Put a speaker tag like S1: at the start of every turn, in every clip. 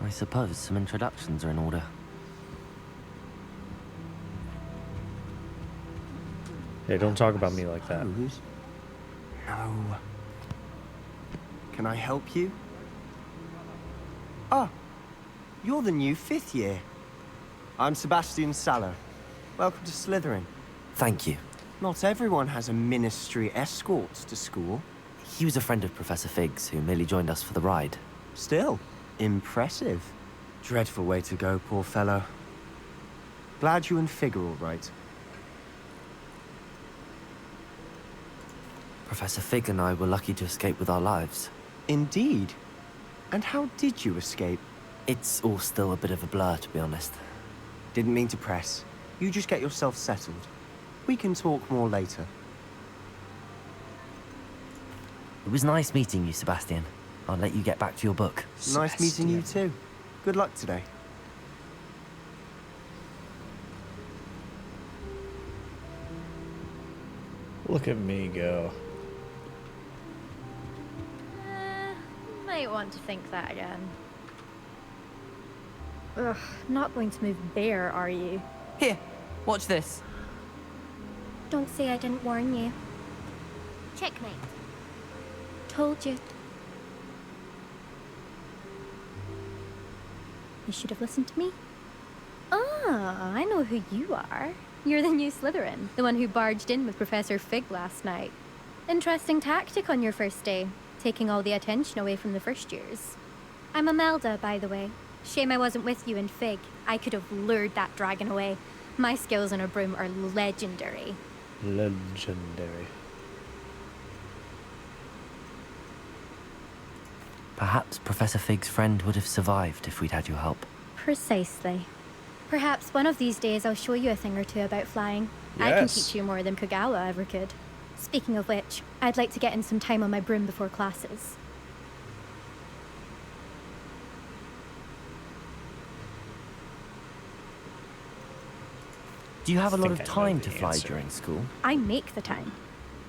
S1: I suppose some introductions are in order.
S2: Hey, don't talk about me like that.
S3: No. Can I help you? Ah, you're the new 5th year. I'm Sebastian Saller. Welcome to Slytherin.
S1: Thank you.
S3: Not everyone has a ministry escort to school.
S1: He was a friend of Professor Fig's who merely joined us for the ride.
S3: Still, impressive. Dreadful way to go, poor fellow. Glad you and Fig are all right.
S1: Professor Fig and I were lucky to escape with our lives.
S3: Indeed. And how did you escape?
S1: It's all still a bit of a blur, to be honest.
S3: Didn't mean to press. You just get yourself settled. We can talk more later.
S1: It was nice meeting you, Sebastian. I'll let you get back to your book.
S3: Nice meeting you too. Good luck today.
S2: Look at me go.
S4: Might want to think that again. Ugh, not going to move there, are you?
S5: Here, watch this.
S4: Don't say I didn't warn you.
S6: Checkmate.
S4: Told you. You should have listened to me. Ah, I know who you are. You're the new Slytherin, the one who barged in with Professor Fig last night. Interesting tactic on your first day, taking all the attention away from the first years. I'm Imelda, by the way. Shame I wasn't with you in Fig. I could have lured that dragon away. My skills on a broom are legendary.
S2: Legendary.
S1: Perhaps Professor Fig's friend would have survived if we'd had your help.
S4: Precisely. Perhaps one of these days I'll show you a thing or two about flying. I can
S2: Yes.
S4: teach you more than Kogawa ever could. Speaking of which, I'd like to get in some time on my broom before classes.
S1: Do you have a lot of
S2: think I know
S1: time
S2: the
S1: to fly
S2: answer.
S1: during school?
S4: I make the time.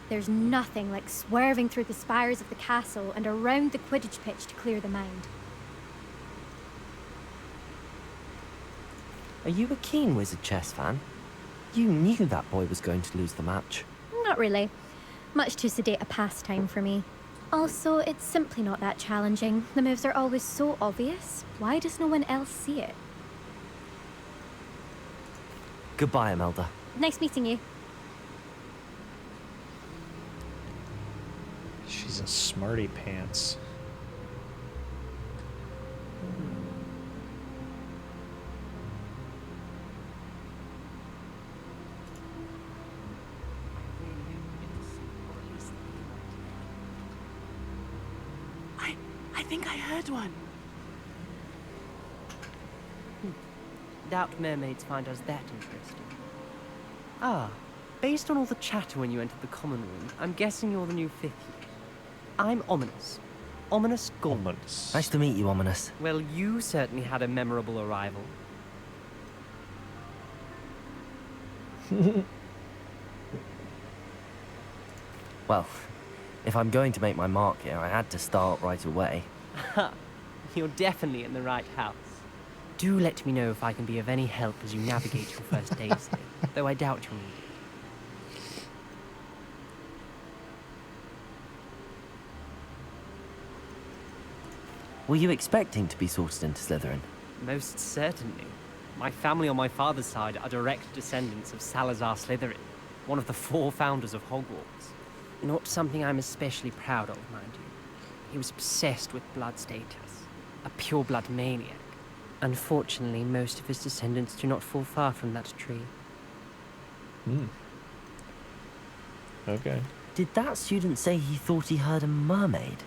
S4: There's nothing like swerving through the spires of the castle and around the Quidditch pitch to clear the mind.
S1: Are you a keen Wizard chess fan? You knew that boy was going to lose the match.
S4: Not really. Much too sedate a pastime for me. Also, it's simply not that challenging. The moves are always so obvious. Why does no one else see it?
S1: Goodbye, Imelda.
S4: Nice meeting you.
S2: She's a smarty pants.
S5: I think I heard one. Doubt mermaids find us that interesting. Ah, based on all the chatter when you entered the common room, I'm guessing you're the new 5th year. I'm Ominous. Ominous Gaunt.
S2: Ominous.
S1: Nice to meet you, Ominous.
S5: Well, you certainly had a memorable arrival.
S1: Well, if I'm going to make my mark here, I had to start right away.
S5: You're definitely in the right house. Do let me know if I can be of any help as you navigate your first days here, though I doubt you'll need it.
S1: Were you expecting to be sorted into Slytherin?
S5: Most certainly. My family on my father's side are direct descendants of Salazar Slytherin, one of the 4 founders of Hogwarts. Not something I'm especially proud of, mind you. He was obsessed with blood status, a pure-blood maniac. Unfortunately, most of his descendants do not fall far from that tree.
S2: Okay.
S1: Did that student say he thought he heard a mermaid?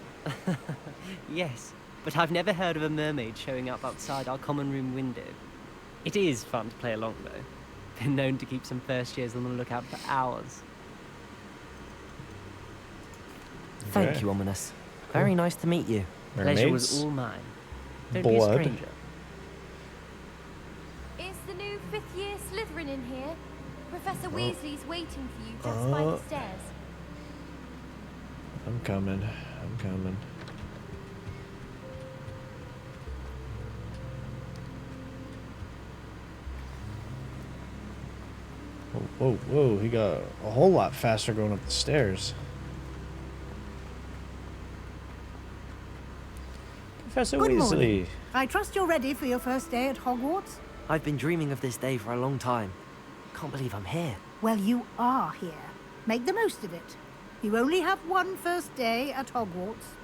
S5: Yes, but I've never heard of a mermaid showing up outside our common room window. It is fun to play along, though. Been known to keep some first years on the lookout for hours.
S1: Thank
S2: Okay.
S1: you, Ominous. Very nice to meet you.
S5: Pleasure was
S2: Mermaids?
S5: all mine. Don't
S2: Blood?
S5: be a stranger.
S6: Is the new 5th year Slytherin in here? Professor Weasley's waiting for you just by the stairs.
S2: I'm coming. I'm coming. Whoa, whoa, he got a whole lot faster going up the stairs. Professor
S7: Good
S2: Weasley.
S7: morning. I trust you're ready for your first day at Hogwarts?
S1: I've been dreaming of this day for a long time. Can't believe I'm here.
S7: Well, you are here. Make the most of it. You only have one first day at Hogwarts.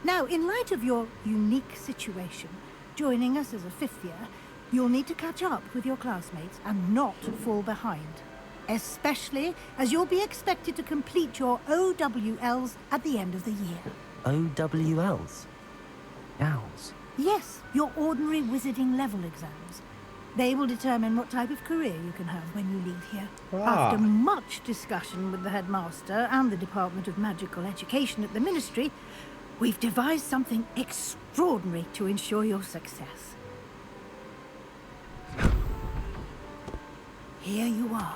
S7: Now, in light of your unique situation, joining us as a fifth year, you'll need to catch up with your classmates and not fall behind. Especially as you'll be expected to complete your OWLs at the end of the year.
S1: OWLs? Owls?
S7: Yes, your ordinary wizarding level exams. They will determine what type of career you can have when you leave here. After much discussion with the headmaster and the Department of Magical Education at the Ministry, we've devised something extraordinary to ensure your success. Here you are.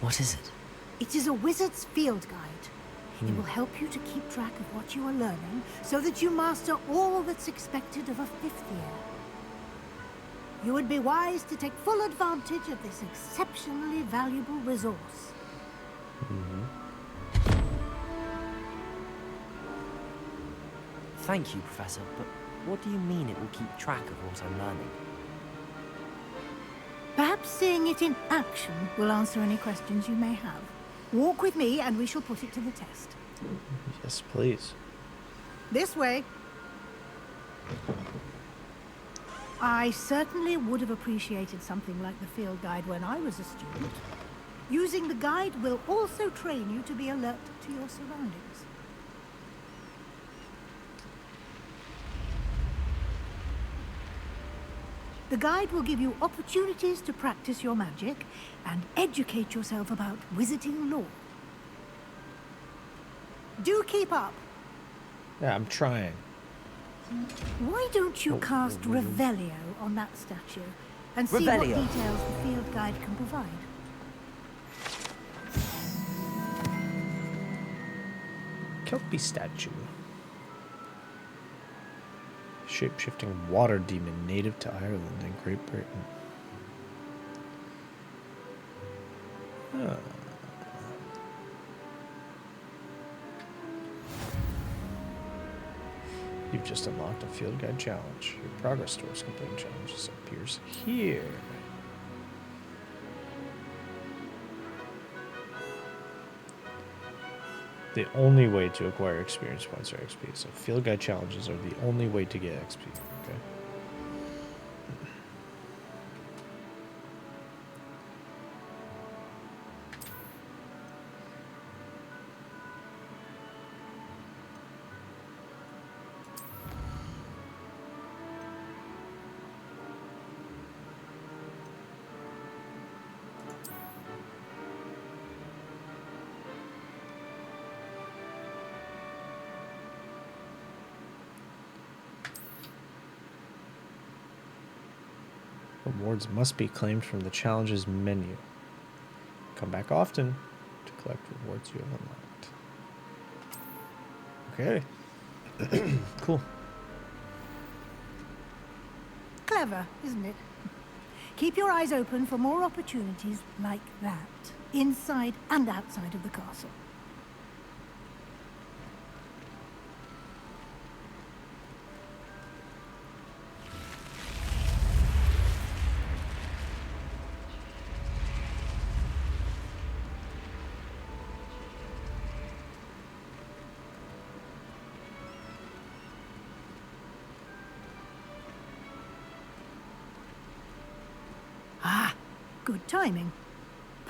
S1: What is it?
S7: It is a wizard's field guide. It will help you to keep track of what you are learning so that you master all that's expected of a fifth year. You would be wise to take full advantage of this exceptionally valuable resource.
S1: Thank you, Professor, but what do you mean it will keep track of what I'm learning?
S7: Perhaps seeing it in action will answer any questions you may have. Walk with me and we shall put it to the test.
S2: Yes, please.
S7: This way. I certainly would have appreciated something like the field guide when I was a student. Using the guide will also train you to be alert to your surroundings. The guide will give you opportunities to practice your magic and educate yourself about wizarding lore. Do keep up.
S2: Yeah, I'm trying.
S7: Why don't you cast Revelio on that statue and see
S1: Revelio.
S7: what details the field guide can provide?
S2: Kelpie statue. Shape-shifting water demon native to Ireland and Great Britain. Ah. You've just unlocked a field guide challenge. Your progress towards completing challenges appears here. The only way to acquire experience points are XP. So field guide challenges are the only way to get XP. Okay. Rewards must be claimed from the challenges menu. Come back often to collect rewards you have unlocked. Okay. Cool.
S7: Clever, isn't it? Keep your eyes open for more opportunities like that, inside and outside of the castle. Good timing.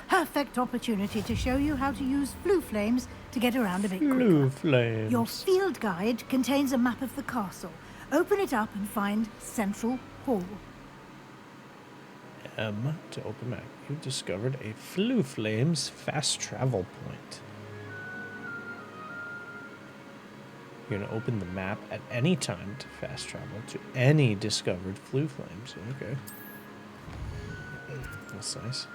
S7: Perfect opportunity to show you how to use flue flames to get around a bit quicker.
S2: Blue flames.
S7: Your field guide contains a map of the castle. Open it up and find Central Hall.
S2: M to open map. You discovered a Flue Flames fast travel point. You're going to open the map at any time to fast travel to any discovered Flue Flames. Okay. That's nice.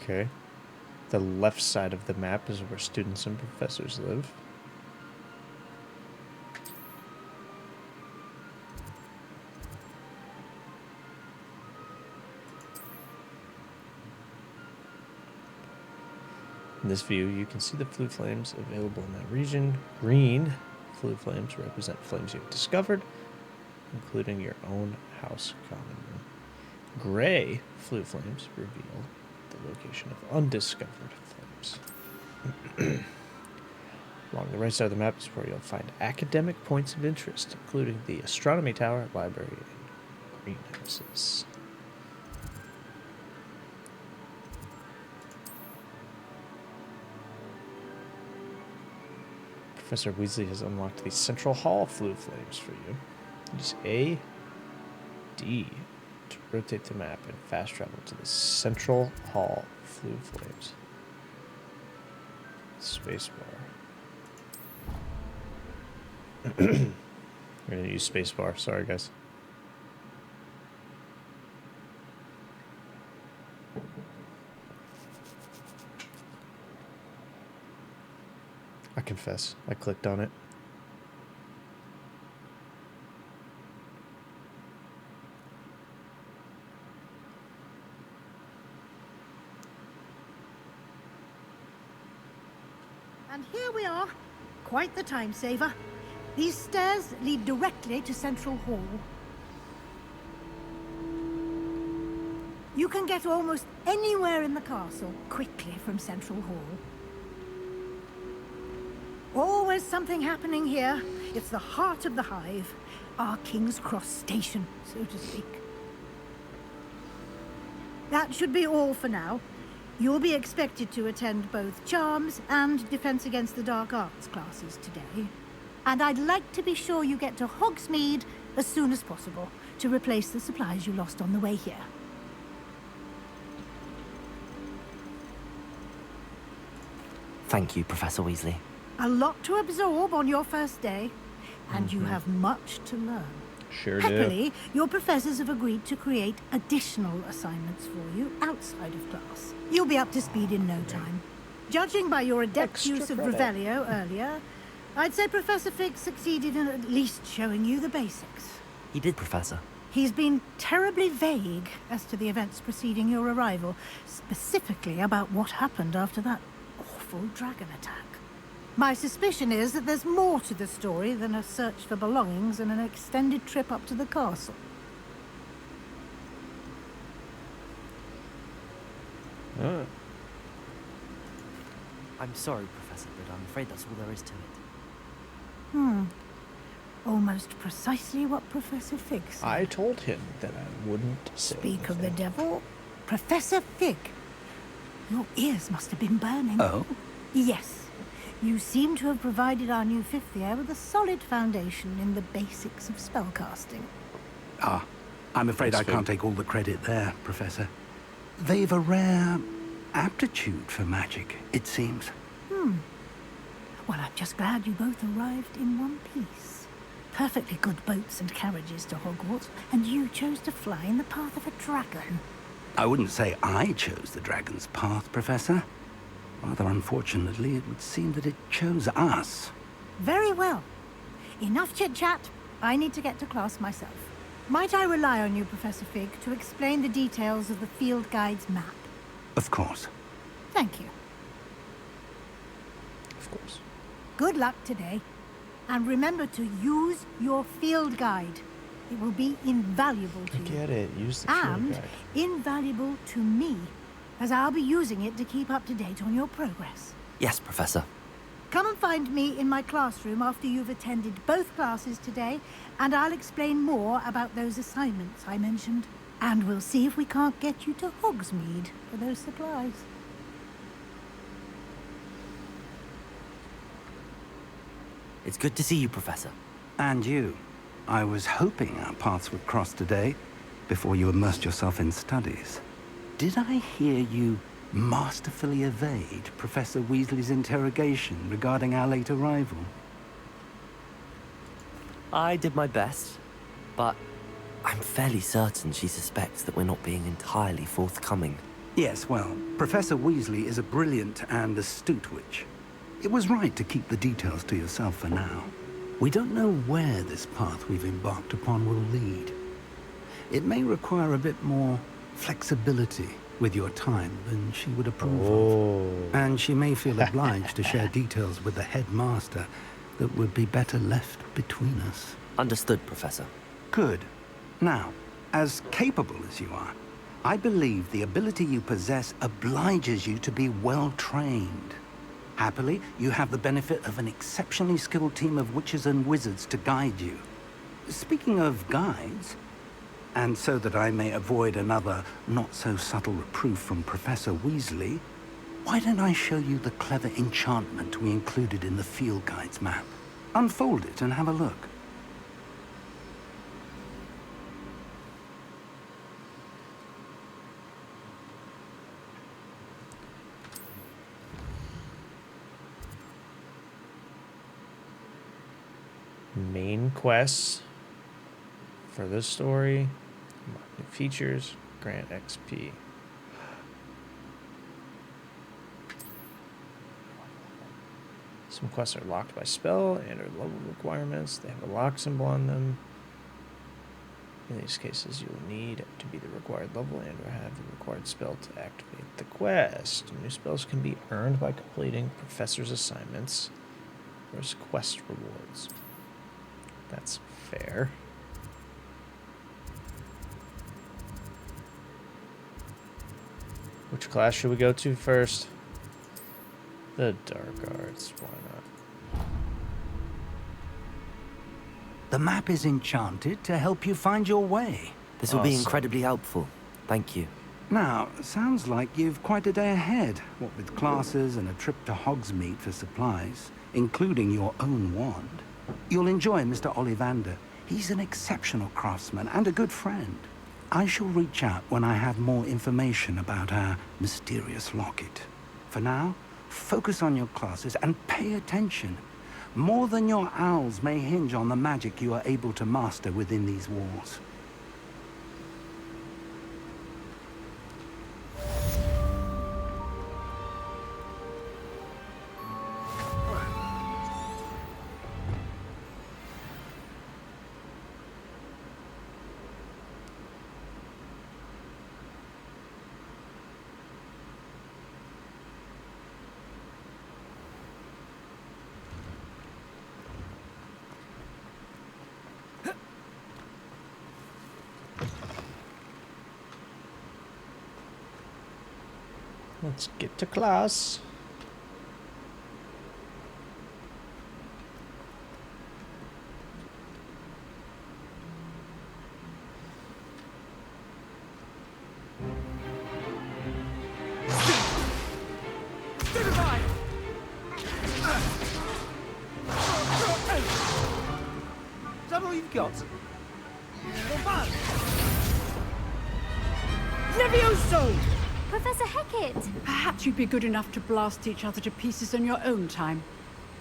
S2: Okay. The left side of the map is where students and professors live. In this view, you can see the flue flames available in that region. Green flue flames represent flames you've discovered, including your own house common room. Gray flue flames reveal the location of undiscovered flames. Along the right side of the map is where you'll find academic points of interest, including the astronomy tower, library, and greenhouses. Professor Weasley has unlocked the Central Hall flue flames for you. Use A, D to rotate the map and fast travel to the Central Hall flue flames. Spacebar. We're gonna use spacebar. Sorry, guys. I confess, I clicked on it.
S7: And here we are. Quite the time saver. These stairs lead directly to Central Hall. You can get almost anywhere in the castle quickly from Central Hall. Always something happening here. It's the heart of the Hive. Our King's Cross station, so to speak. That should be all for now. You'll be expected to attend both Charms and Defense Against the Dark Arts classes today. And I'd like to be sure you get to Hogsmeade as soon as possible to replace the supplies you lost on the way here.
S1: Thank you, Professor Weasley.
S7: A lot to absorb on your first day, and you have much to learn.
S2: Sure do.
S7: Happily, your professors have agreed to create additional assignments for you outside of class. You'll be up to speed in no time. Judging by your adept
S2: Extra
S7: use of
S2: credit.
S7: Revelio earlier, I'd say Professor Fig succeeded in at least showing you the basics.
S1: He did, Professor.
S7: He's been terribly vague as to the events preceding your arrival, specifically about what happened after that awful dragon attack. My suspicion is that there's more to the story than a search for belongings and an extended trip up to the castle.
S2: Oh.
S1: I'm sorry, Professor, but I'm afraid that's all there is to it.
S7: Almost precisely what Professor Fig said.
S2: I told him that I wouldn't say
S7: Speak of the
S2: anything.
S7: devil. Professor Fig. Your ears must have been burning.
S8: Oh?
S7: Yes. You seem to have provided our new fifth year with a solid foundation in the basics of spellcasting.
S8: Ah, I'm afraid I can't take all the credit there, Professor. They've a rare aptitude for magic, it seems.
S7: Well, I'm just glad you both arrived in one piece. Perfectly good boats and carriages to Hogwarts, and you chose to fly in the path of a dragon.
S8: I wouldn't say I chose the dragon's path, Professor. Rather unfortunately, it would seem that it chose us.
S7: Very well. Enough chit-chat. I need to get to class myself. Might I rely on you, Professor Fig, to explain the details of the field guide's map?
S8: Of course.
S7: Thank you.
S2: Of course.
S7: Good luck today. And remember to use your field guide. It will be invaluable to
S2: I
S7: you.
S2: get it. Use the field
S7: And
S2: guide.
S7: invaluable to me, as I'll be using it to keep up to date on your progress.
S1: Yes, Professor.
S7: Come and find me in my classroom after you've attended both classes today, and I'll explain more about those assignments I mentioned. And we'll see if we can't get you to Hogsmeade for those supplies.
S1: It's good to see you, Professor.
S8: And you. I was hoping our paths would cross today, before you immersed yourself in studies. Did I hear you masterfully evade Professor Weasley's interrogation regarding our late arrival?
S1: I did my best, but I'm fairly certain she suspects that we're not being entirely forthcoming.
S8: Yes, well, Professor Weasley is a brilliant and astute witch. It was right to keep the details to yourself for now. We don't know where this path we've embarked upon will lead. It may require a bit more flexibility with your time than she would approve of. And she may feel obliged to share details with the headmaster that would be better left between us.
S1: Understood, Professor.
S8: Good. Now, as capable as you are, I believe the ability you possess obliges you to be well trained. Happily, you have the benefit of an exceptionally skilled team of witches and wizards to guide you. Speaking of guides, and so that I may avoid another not-so-subtle reproof from Professor Weasley, why don't I show you the clever enchantment we included in the field guide's map? Unfold it and have a look.
S2: Main quests for this story, new features, grant XP. Some quests are locked by spell and or level requirements. They have a lock symbol on them. In these cases, you will need to be the required level and or have the required spell to activate the quest. New spells can be earned by completing professor's assignments or as quest rewards. That's fair. Which class should we go to first? The Dark Arts, why not?
S8: The map is enchanted to help you find your way.
S1: This will be
S2: Awesome.
S1: incredibly helpful. Thank you.
S8: Now, sounds like you've quite a day ahead, what with classes and a trip to Hogsmeade for supplies, including your own wand. You'll enjoy Mr. Ollivander. He's an exceptional craftsman and a good friend. I shall reach out when I have more information about our mysterious locket. For now, focus on your classes and pay attention. More than your owls may hinge on the magic you are able to master within these walls.
S2: Let's get to class.
S3: Is that all you've got?
S9: Levioso!
S6: Professor Hecat!
S9: Perhaps you'd be good enough to blast each other to pieces in your own time.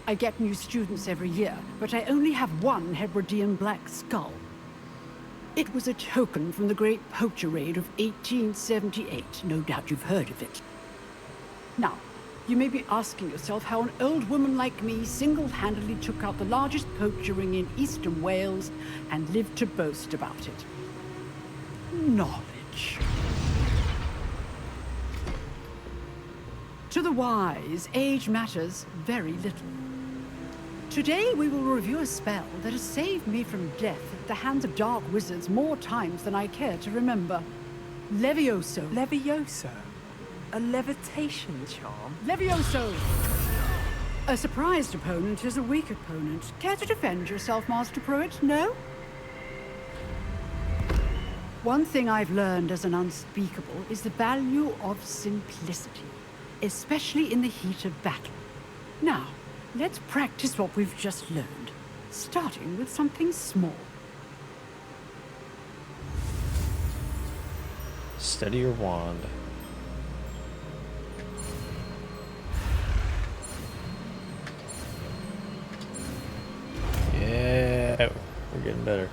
S9: I get new students every year, but I only have one Hebridean black skull. It was a token from the Great Poacher Raid of 1878. No doubt you've heard of it. Now, you may be asking yourself how an old woman like me single-handedly took out the largest poacher ring in eastern Wales and lived to boast about it. Knowledge. To the wise, age matters very little. Today we will review a spell that has saved me from death at the hands of dark wizards more times than I care to remember. Levioso.
S10: Levioso? A levitation charm?
S9: Levioso! A surprised opponent is a weak opponent. Care to defend yourself, Master Pruitt? No? One thing I've learned as an unspeakable is the value of simplicity, especially in the heat of battle. Now, let's practice what we've just learned, starting with something small.
S2: Steady your wand. Yeah, we're getting better.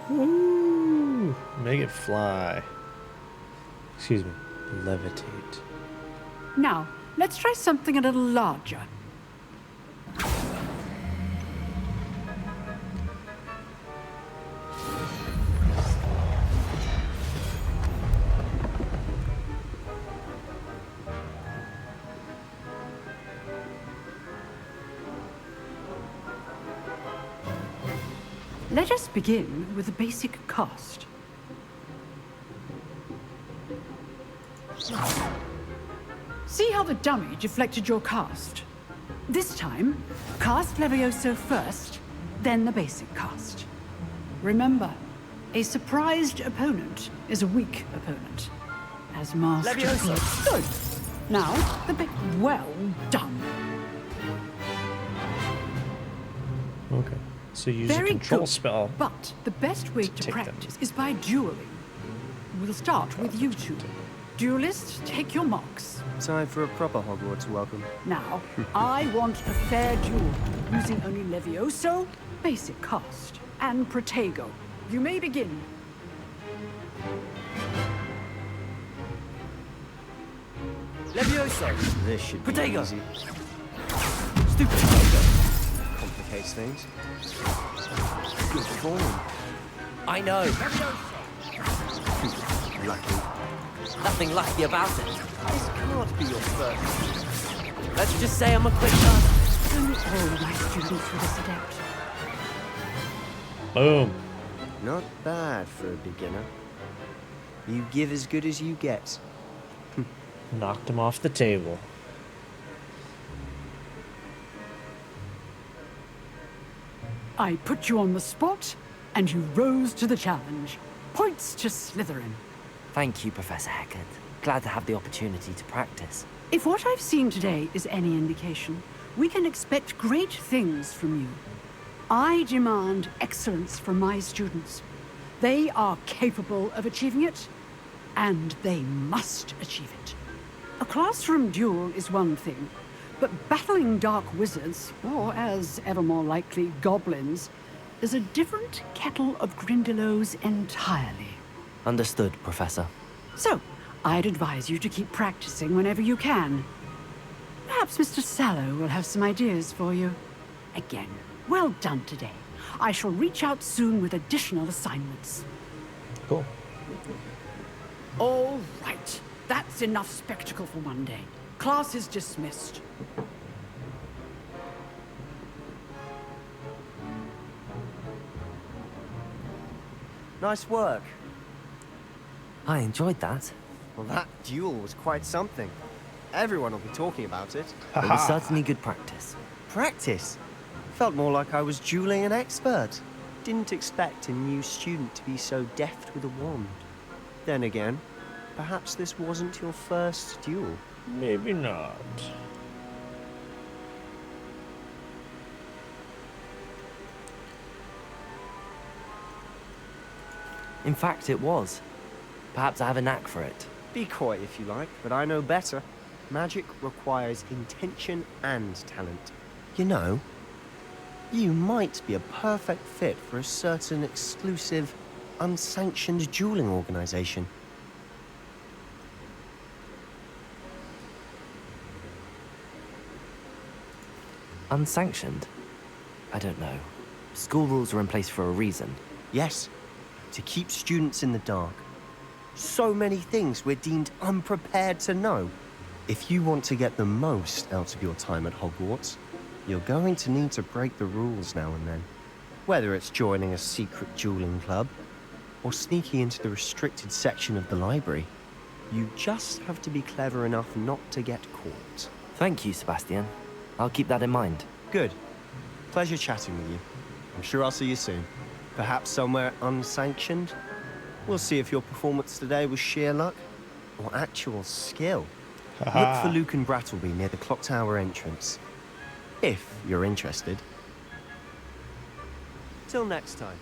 S2: Woo! Make it fly. Excuse me. Levitate.
S9: Now, let's try something a little larger. Let us begin with the basic cast. See how the dummy deflected your cast? This time, cast Levioso first, then the basic cast. Remember, a surprised opponent is a weak opponent. As Master
S3: Levioso!
S9: Good. Now, the bit well done.
S2: Okay. So use
S9: Very
S2: a control
S9: good.
S2: spell.
S9: But the best way to
S2: take them.
S9: practice is by dueling. We'll start with you two. Duelists, take your marks.
S3: Time for a proper Hogwarts welcome.
S9: Now, I want a fair duel, using only Levioso, basic cast, and Protego. You may begin.
S3: Levioso! This should be
S1: Protego!
S3: easy. Stupid Protego! Complicates things. Good form.
S1: I know.
S3: Lucky.
S1: Nothing lucky about it.
S3: This can't be your first.
S1: Let's just say I'm a quick learner.
S9: Only all of my students were this adept.
S2: Boom.
S3: Not bad for a beginner. You give as good as you get.
S2: Knocked him off the table.
S9: I put you on the spot, and you rose to the challenge. Points to Slytherin.
S1: Thank you, Professor Heckard. Glad to have the opportunity to practice.
S9: If what I've seen today is any indication, we can expect great things from you. I demand excellence from my students. They are capable of achieving it, and they must achieve it. A classroom duel is one thing, but battling dark wizards, or as ever more likely, goblins, is a different kettle of Grindylows entirely.
S1: Understood, Professor.
S9: So, I'd advise you to keep practicing whenever you can. Perhaps Mr. Sallow will have some ideas for you. Again, well done today. I shall reach out soon with additional assignments.
S2: Cool.
S9: All right. That's enough spectacle for one day. Class is dismissed.
S3: Nice work.
S1: I enjoyed that.
S3: Well, that duel was quite something. Everyone will be talking about it.
S1: It was certainly good practice.
S3: Practice? Felt more like I was dueling an expert. Didn't expect a new student to be so deft with a wand. Then again, perhaps this wasn't your first duel.
S2: Maybe not.
S1: In fact, it was. Perhaps I have a knack for it.
S3: Be coy if you like, but I know better. Magic requires intention and talent. You know, you might be a perfect fit for a certain exclusive, unsanctioned dueling organization.
S1: Unsanctioned? I don't know. School rules are in place for a reason.
S3: Yes, to keep students in the dark. So many things we're deemed unprepared to know. If you want to get the most out of your time at Hogwarts, you're going to need to break the rules now and then. Whether it's joining a secret dueling club, or sneaking into the restricted section of the library, you just have to be clever enough not to get caught.
S1: Thank you, Sebastian. I'll keep that in mind.
S3: Good. Pleasure chatting with you. I'm sure I'll see you soon. Perhaps somewhere unsanctioned? We'll see if your performance today was sheer luck or actual skill. Look for Luke and Brattleby near the clock tower entrance. If you're interested. Till next time.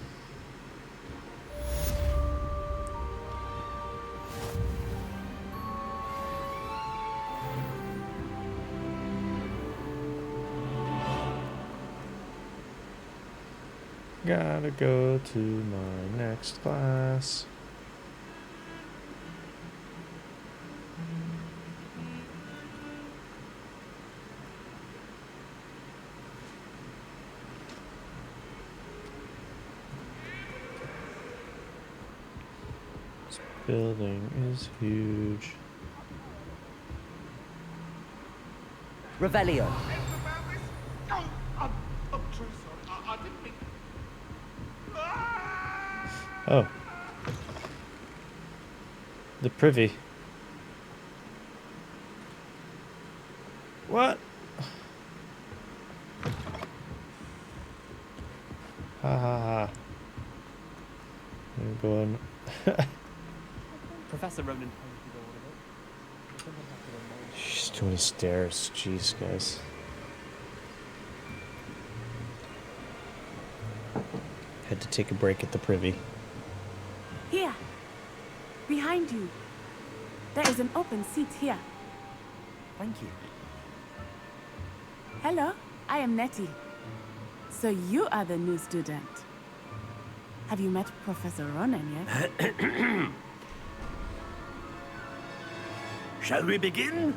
S2: Gotta go to my next class. This building is huge.
S1: Revelio.
S2: Oh. The privy. What? Ha ha ha. I'm going.
S5: Professor Ronan.
S2: She's too many stairs. Jeez, guys. Had to take a break at the privy.
S11: Here. Behind you. There is an open seat here.
S1: Thank you.
S11: Hello, I am Nettie. So you are the new student. Have you met Professor Ronan yet?
S12: Shall we begin?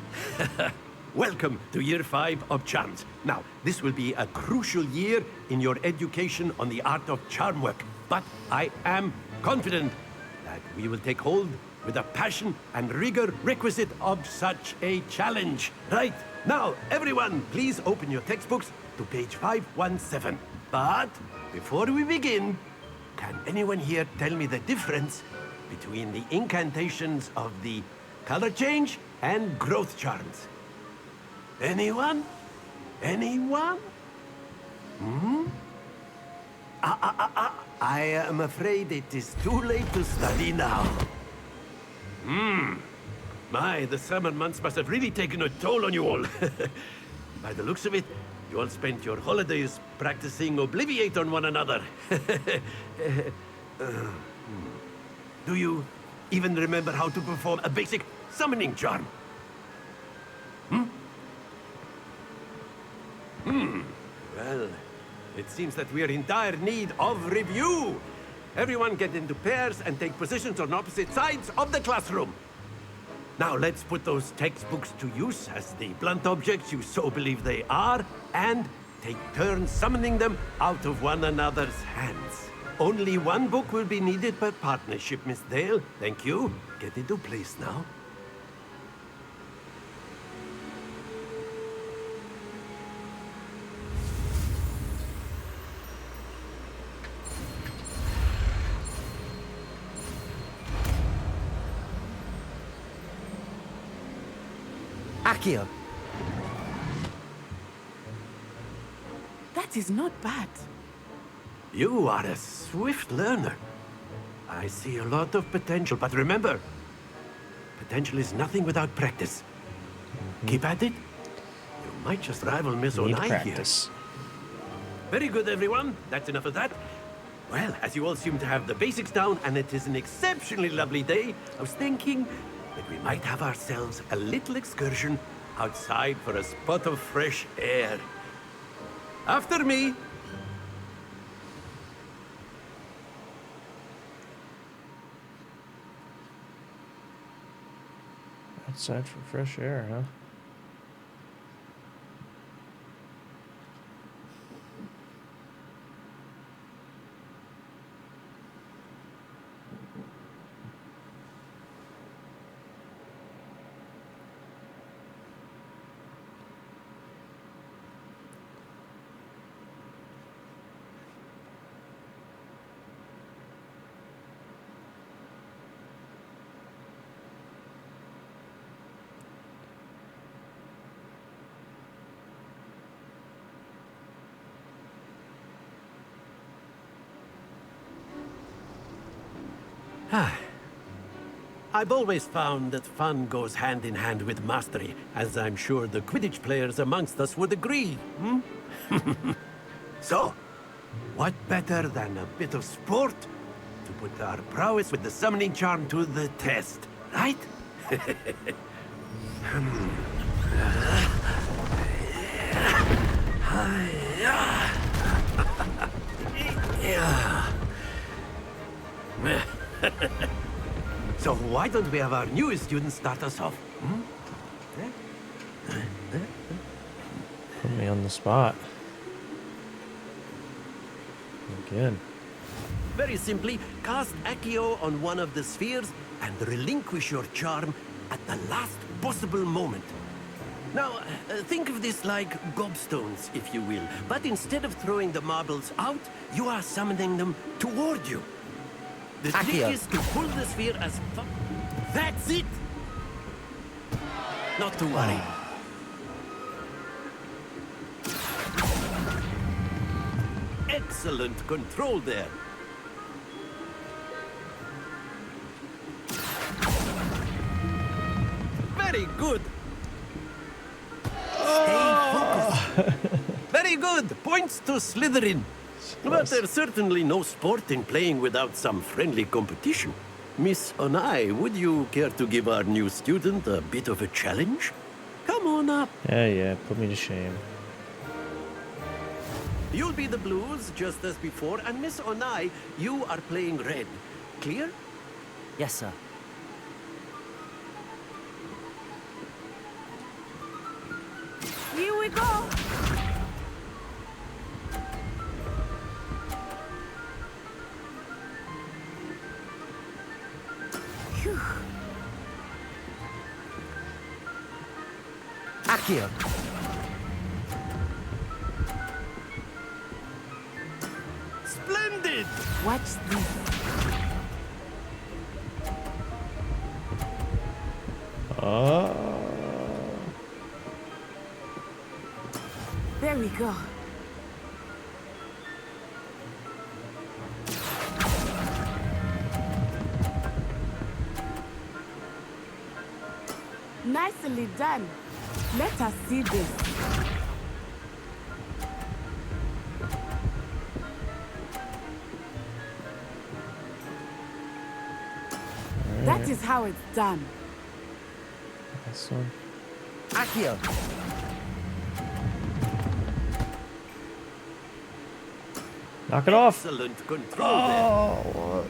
S12: Welcome to Year 5 of Charms. Now, this will be a crucial year in your education on the art of charm work. But I am confident that we will take hold with the passion and rigor requisite of such a challenge. Right, now, everyone, please open your textbooks to page 517. But before we begin, can anyone here tell me the difference between the incantations of the color change and growth charms? Anyone? Anyone? I am afraid it is too late to study now. My, the summer months must have really taken a toll on you all. By the looks of it, you all spent your holidays practicing Obliviate on one another. Do you even remember how to perform a basic summoning charm? Well, it seems that we are in dire need of review. Everyone get into pairs and take positions on opposite sides of the classroom. Now let's put those textbooks to use as the blunt objects you so believe they are, and take turns summoning them out of one another's hands. Only one book will be needed per partnership, Miss Dale. Thank you. Get into place now.
S1: Accio.
S11: That is not bad.
S12: You are a swift learner. I see a lot of potential, but remember, potential is nothing without practice. Keep at it. You might just rival Miss
S2: Need
S12: Onai here.
S2: practice.
S12: Very good, everyone. That's enough of that. Well, as you all seem to have the basics down, and it is an exceptionally lovely day, I was thinking that we might have ourselves a little excursion outside for a spot of fresh air. After me.
S2: Outside for fresh air, huh?
S12: I've always found that fun goes hand in hand with mastery, as I'm sure the Quidditch players amongst us would agree. So, what better than a bit of sport to put our prowess with the summoning charm to the test, right? Yeah. So why don't we have our newest student start us off? Hmm?
S2: Put me on the spot. Again.
S12: Very simply, cast Accio on one of the spheres and relinquish your charm at the last possible moment. Now, think of this like gobstones, if you will. But instead of throwing the marbles out, you are summoning them toward you. The trick
S1: Accio.
S12: is to pull the sphere as far... That's it! Not to worry. Excellent control there. Very good. Stay focused. Very good. Points to Slytherin. But there's certainly no sport in playing without some friendly competition. Miss Onai, would you care to give our new student a bit of a challenge? Come on up.
S2: Yeah, put me to shame.
S12: You'll be the blues, just as before, and Miss Onai, you are playing red. Clear?
S1: Yes, sir.
S11: Here we go. Phew.
S1: Accio.
S12: Splendid!
S11: Watch this. There we go. Nicely done. Let us see this. That is how it's done.
S2: This one.
S1: Accio.
S2: Knock it off.
S12: Excellent control there.
S2: Oh,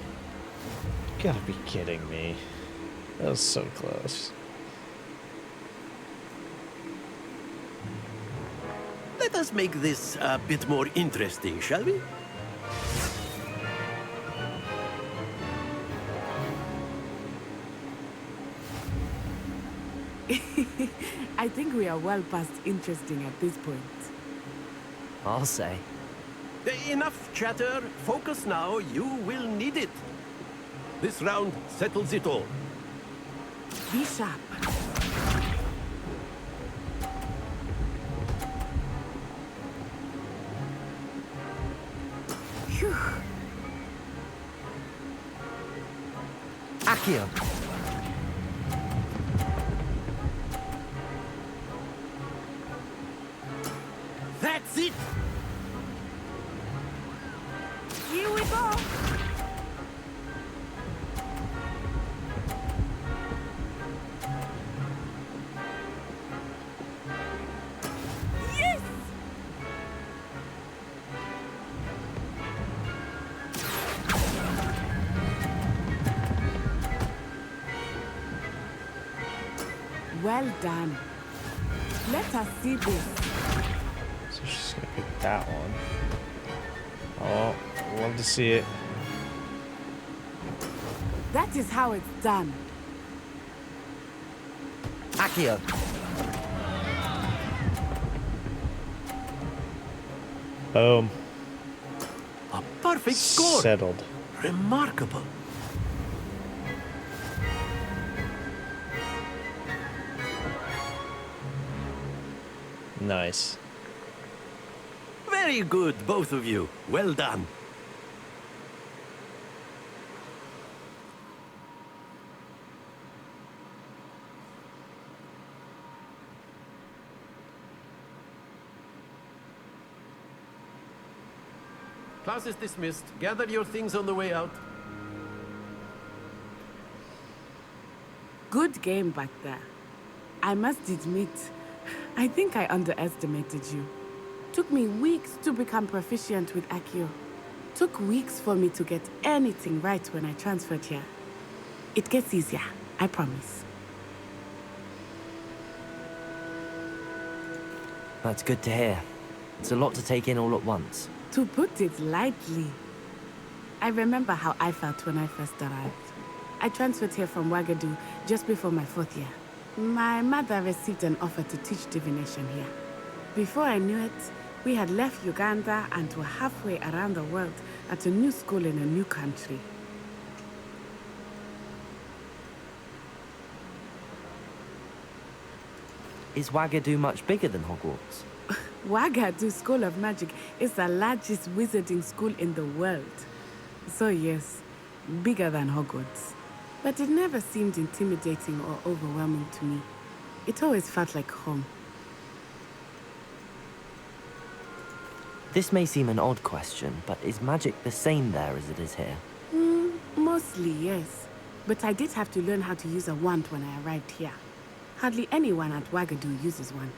S2: you gotta be kidding me. That was so close.
S12: Let us make this a bit more interesting, shall we?
S11: I think we are well past interesting at this point.
S1: I'll say.
S12: Enough chatter. Focus now. You will need it. This round settles it all.
S11: Be sharp. Phew.
S1: Accio.
S12: That's it.
S11: Here we go. Yes! Well done. Let us see this.
S2: So she's gonna pick that one. Oh, love to see it.
S11: That is how it's done.
S1: Accio.
S2: Boom.
S12: A perfect score.
S2: Settled.
S12: Remarkable.
S2: Nice.
S12: Very good, both of you. Well done. Class is dismissed. Gather your things on the way out.
S11: Good game back there. I must admit, I think I underestimated you. Took me weeks to become proficient with Accio. Took weeks for me to get anything right when I transferred here. It gets easier, I promise.
S1: That's good to hear. It's a lot to take in all at once.
S11: To put it lightly, I remember how I felt when I first arrived. I transferred here from Wagadu just before my 4th year. My mother received an offer to teach divination here. Before I knew it, we had left Uganda and were halfway around the world at a new school in a new country.
S1: Is Wagadu much bigger than Hogwarts?
S11: Wagadu School of Magic is the largest wizarding school in the world. So yes, bigger than Hogwarts. But it never seemed intimidating or overwhelming to me. It always felt like home.
S1: This may seem an odd question, but is magic the same there as it is here?
S11: Mostly, yes. But I did have to learn how to use a wand when I arrived here. Hardly anyone at Wagadu uses one.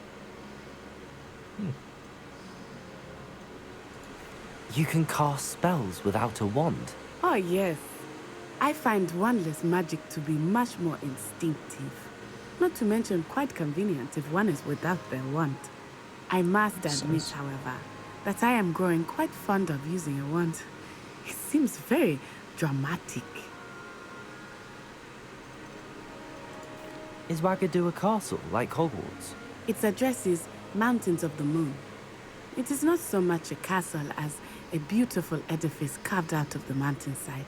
S1: You can cast spells without a wand?
S11: Oh, yes. I find wandless magic to be much more instinctive. Not to mention quite convenient if one is without their wand. I must admit, however, that I am growing quite fond of using a wand. It seems very dramatic.
S1: Is Wagadu a castle, like Hogwarts?
S11: Its address is Mountains of the Moon. It is not so much a castle as a beautiful edifice carved out of the mountainside.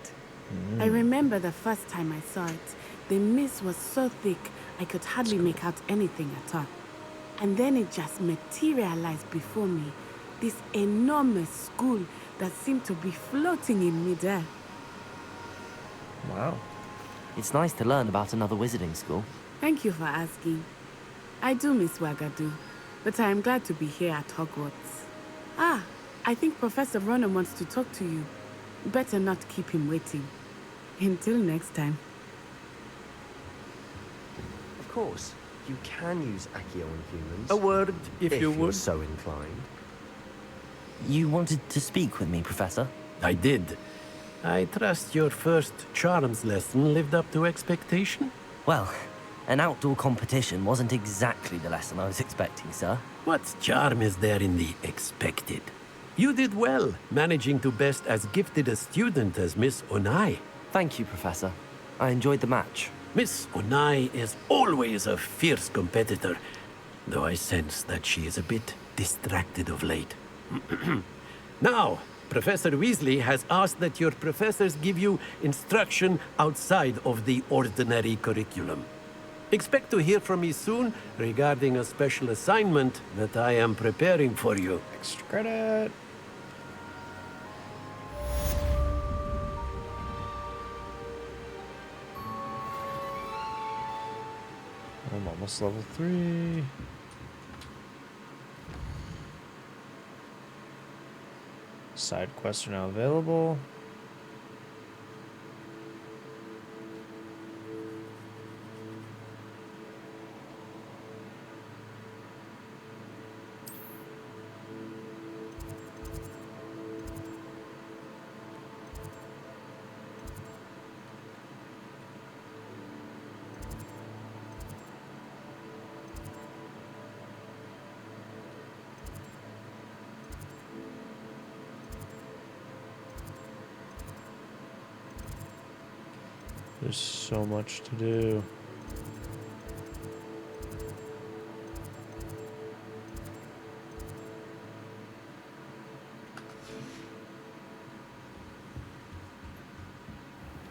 S11: I remember the first time I saw it, the mist was so thick I could hardly make out anything at all. And then it just materialized before me, this enormous school that seemed to be floating in midair.
S2: Wow.
S1: It's nice to learn about another wizarding school.
S11: Thank you for asking. I do miss Wagadu, but I am glad to be here at Hogwarts. Ah, I think Professor Ronan wants to talk to you. Better not keep him waiting. Until next time.
S3: Of course, you can use Accio on humans.
S12: A word, if you
S3: you're
S12: would.
S3: so inclined.
S1: You wanted to speak with me, Professor?
S12: I did. I trust your first charms lesson lived up to expectation?
S1: Well, an outdoor competition wasn't exactly the lesson I was expecting, sir.
S12: What charm is there in the expected? You did well, managing to best as gifted a student as Miss Onai.
S1: Thank you, Professor. I enjoyed the match.
S12: Miss Onai is always a fierce competitor, though I sense that she is a bit distracted of late. Now, Professor Weasley has asked that your professors give you instruction outside of the ordinary curriculum. Expect to hear from me soon regarding a special assignment that I am preparing for you.
S2: Extra credit. I'm almost level 3. Side quests are now available. There's so much to do.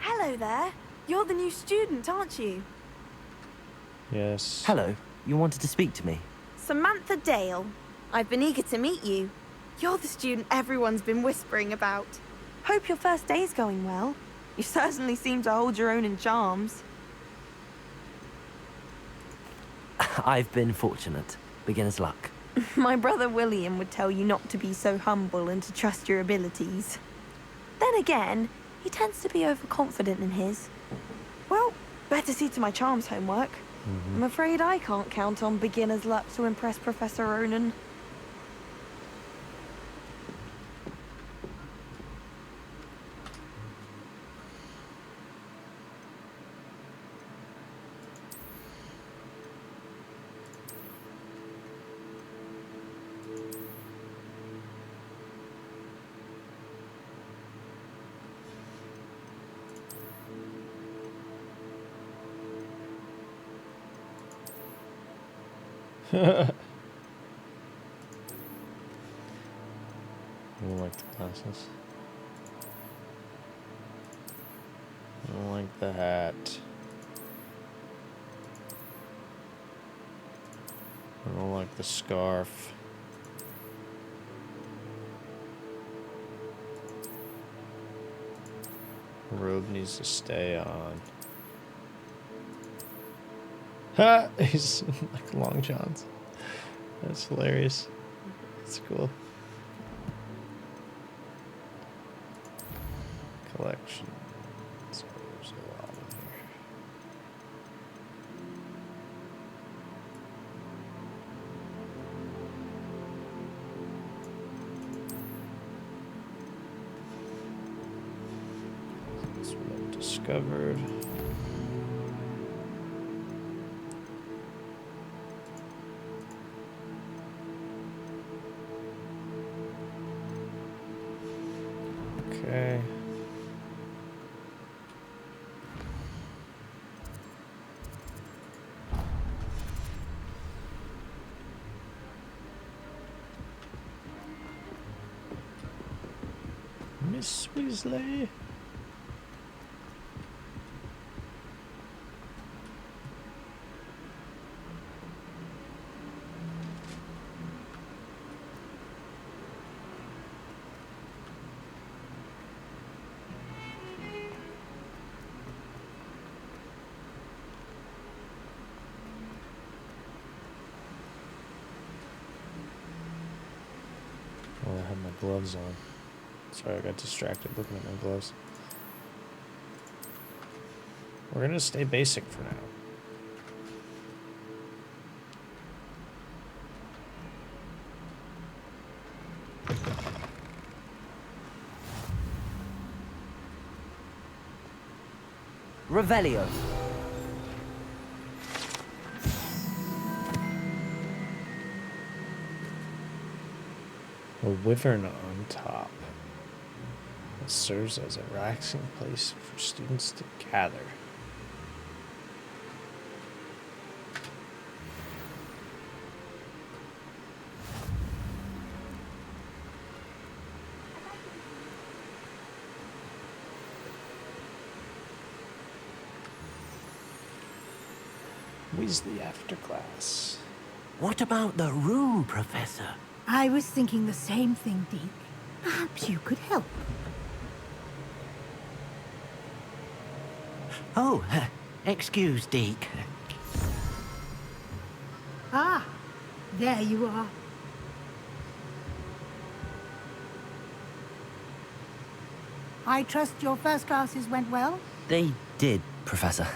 S6: Hello there. You're the new student, aren't you?
S2: Yes.
S1: Hello. You wanted to speak to me?
S6: Samantha Dale. I've been eager to meet you. You're the student everyone's been whispering about. Hope your first day's going well. You certainly seem to hold your own in charms.
S1: I've been fortunate. Beginner's luck.
S6: My brother William would tell you not to be so humble and to trust your abilities. Then again, he tends to be overconfident in his. Well, better see to my charms homework. I'm afraid I can't count on beginner's luck to impress Professor Ronan.
S2: I don't like the glasses. I don't like the hat. I don't like the scarf. Robe needs to stay on. Ha! He's like Long Johns. That's hilarious. That's cool. Collection. So there's a lot in here. This one I've discovered. Okay. Miss Weasley. Oh, I have my gloves on. Sorry, I got distracted looking at my gloves. We're gonna stay basic for now.
S1: Revelio.
S2: A wyvern on top. It serves as a relaxing place for students to gather. Weasley after class.
S12: What about the room, Professor?
S7: I was thinking the same thing, Deke. Perhaps you could help.
S12: Oh, excuse, Deke.
S7: Ah, there you are. I trust your first classes went well?
S1: They did, Professor.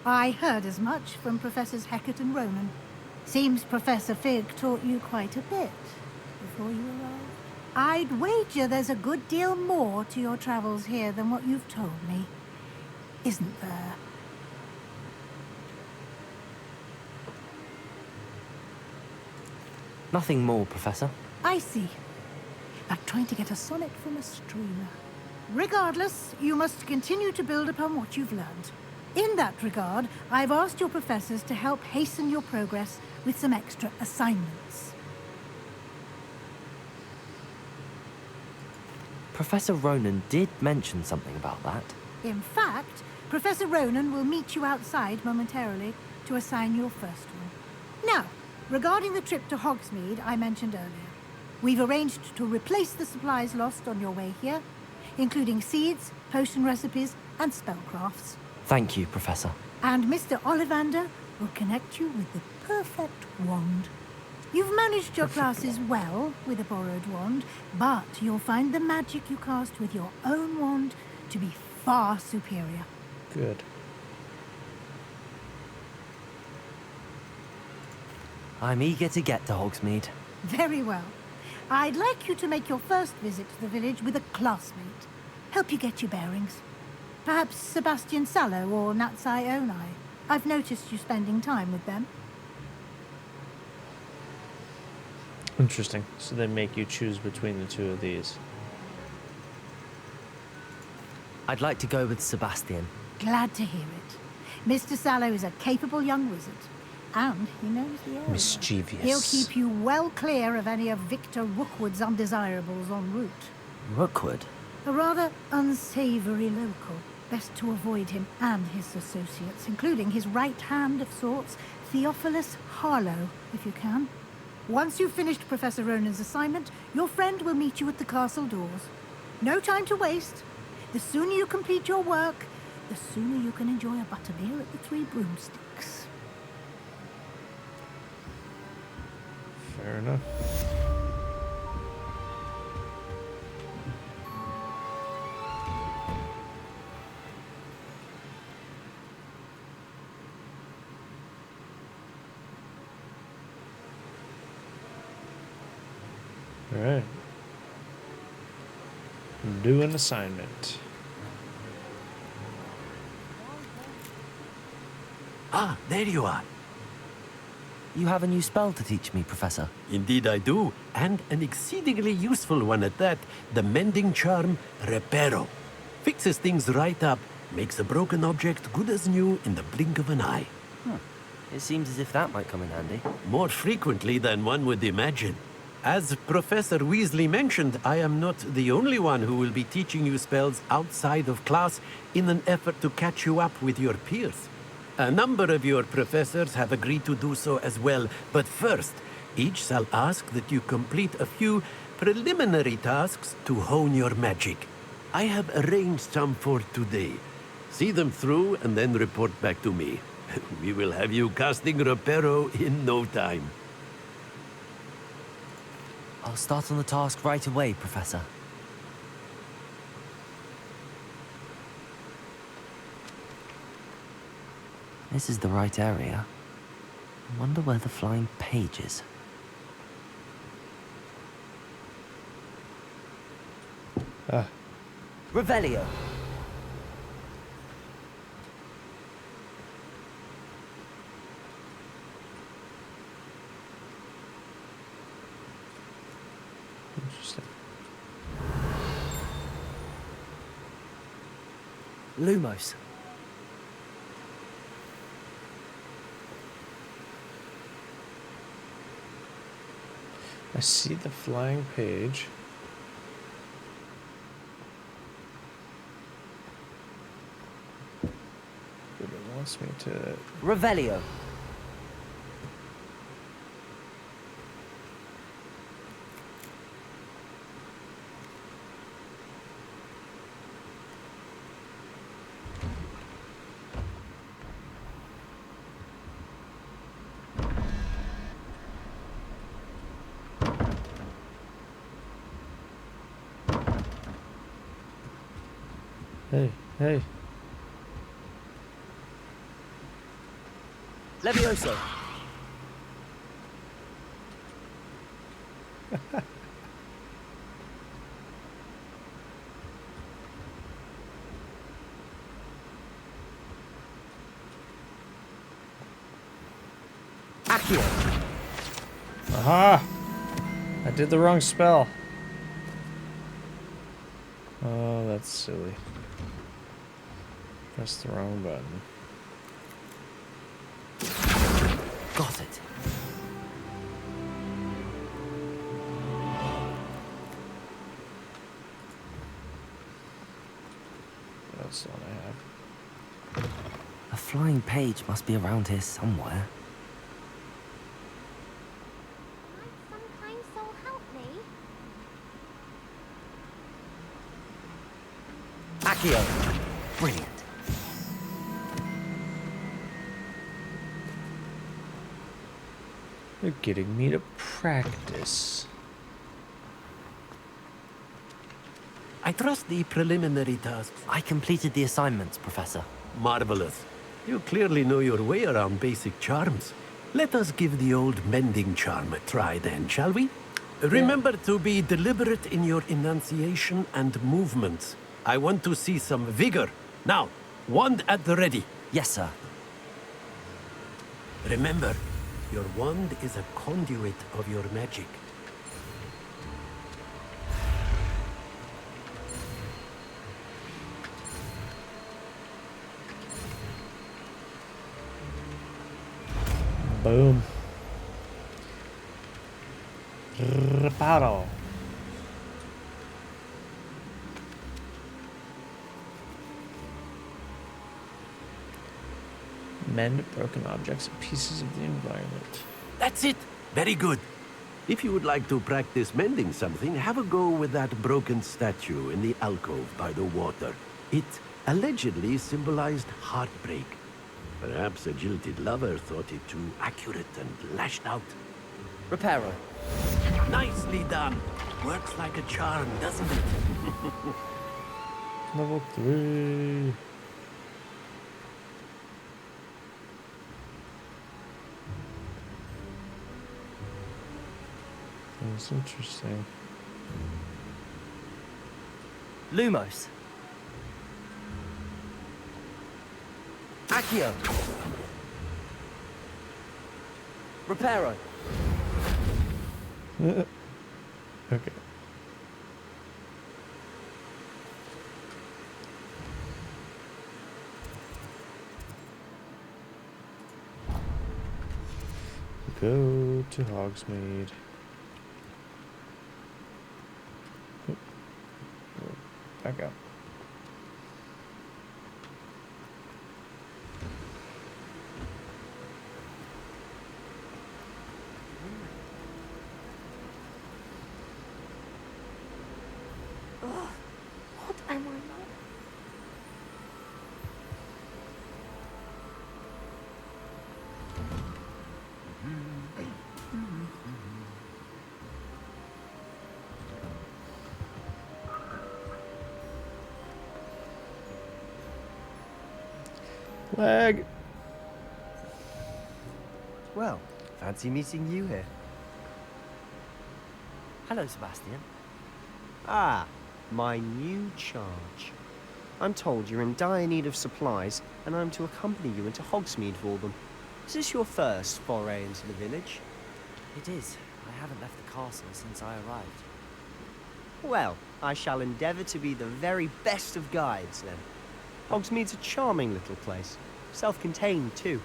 S7: I heard as much from Professors Hecat and Ronan. Seems Professor Fig taught you quite a bit before you arrived. I'd wager there's a good deal more to your travels here than what you've told me. Isn't there?
S1: Nothing more, Professor.
S7: I see. Like trying to get a sonnet from a streamer. Regardless, you must continue to build upon what you've learned. In that regard, I've asked your professors to help hasten your progress with some extra assignments.
S1: Professor Ronan did mention something about that.
S7: In fact, Professor Ronan will meet you outside momentarily to assign your first one. Now, regarding the trip to Hogsmeade I mentioned earlier, we've arranged to replace the supplies lost on your way here, including seeds, potion recipes, and spellcrafts.
S1: Thank you, Professor.
S7: And Mr. Ollivander will connect you with the perfect wand. You've managed your classes well with a borrowed wand, but you'll find the magic you cast with your own wand to be far superior.
S2: Good.
S1: I'm eager to get to Hogsmeade.
S7: Very well. I'd like you to make your first visit to the village with a classmate. Help you get your bearings. Perhaps Sebastian Sallow or Natsai Onai. I've noticed you spending time with them.
S2: Interesting. So they make you choose between the two of these.
S1: I'd like to go with Sebastian.
S7: Glad to hear it. Mr. Sallow is a capable young wizard, And he knows the area.
S2: Mischievous.
S7: He'll keep you well clear of any of Victor Rookwood's undesirables en route.
S1: Rookwood?
S7: A rather unsavory local. Best to avoid him and his associates, including his right hand of sorts, Theophilus Harlow, if you can. Once you've finished Professor Ronan's assignment, your friend will meet you at the castle doors. No time to waste. The sooner you complete your work, the sooner you can enjoy a butterbeer at the Three Broomsticks.
S2: Fair enough. All right. Do an assignment.
S12: Ah, there you are.
S1: You have a new spell to teach me, Professor.
S12: Indeed I do, and an exceedingly useful one at that. The mending charm, Reparo. Fixes things right up, makes a broken object good as new in the blink of an eye.
S1: It seems as if that might come in handy.
S12: More frequently than one would imagine. As Professor Weasley mentioned, I am not the only one who will be teaching you spells outside of class in an effort to catch you up with your peers. A number of your professors have agreed to do so as well, but first, each shall ask that you complete a few preliminary tasks to hone your magic. I have arranged some for today. See them through and then report back to me. We will have you casting Reparo in no time.
S1: I'll start on the task right away, Professor. This is the right area. I wonder where the flying page is. Revelio.
S2: Interesting.
S1: Lumos.
S2: I see the flying page. But it wants me to...
S1: Revelio.
S2: Hey, hey.
S1: Levioso. Accio.
S2: Aha! I did the wrong spell. Oh, that's silly. Pressed the wrong button.
S1: Got it.
S2: That's the one I have.
S1: A flying page must be around here somewhere.
S4: Might some kind soul help me?
S1: Accio. Brilliant.
S2: You're getting me to practice.
S12: I trust the preliminary tasks.
S1: I completed the assignments, Professor.
S12: Marvelous. You clearly know your way around basic charms. Let us give the old mending charm a try then, shall we? Remember to be deliberate in your enunciation and movements. I want to see some vigor. Now, wand at the ready.
S1: Yes, sir.
S12: Remember, your wand is a conduit of your magic.
S2: Boom. Reparo. Mend broken objects and pieces of the environment.
S12: That's it. Very good. If you would like to practice mending something, have a go with that broken statue in the alcove by the water. It allegedly symbolized heartbreak. Perhaps a jilted lover thought it too accurate and lashed out.
S1: Reparo.
S12: Nicely done. Works like a charm, doesn't it?
S2: Level 3. That's interesting.
S1: Lumos. Accio. Reparo.
S2: Okay. Go to Hogsmeade. Oop. Back up.
S6: What am I not?
S2: Lag.
S3: Well, fancy meeting you here.
S1: Hello, Sebastian.
S3: Ah, my new charge. I'm told you're in dire need of supplies, and I'm to accompany you into Hogsmeade for them. Is this your first foray into the village?
S1: It is. I haven't left the castle since I arrived.
S3: Well, I shall endeavour to be the very best of guides, then. Hogsmeade's a charming little place. Self-contained, too.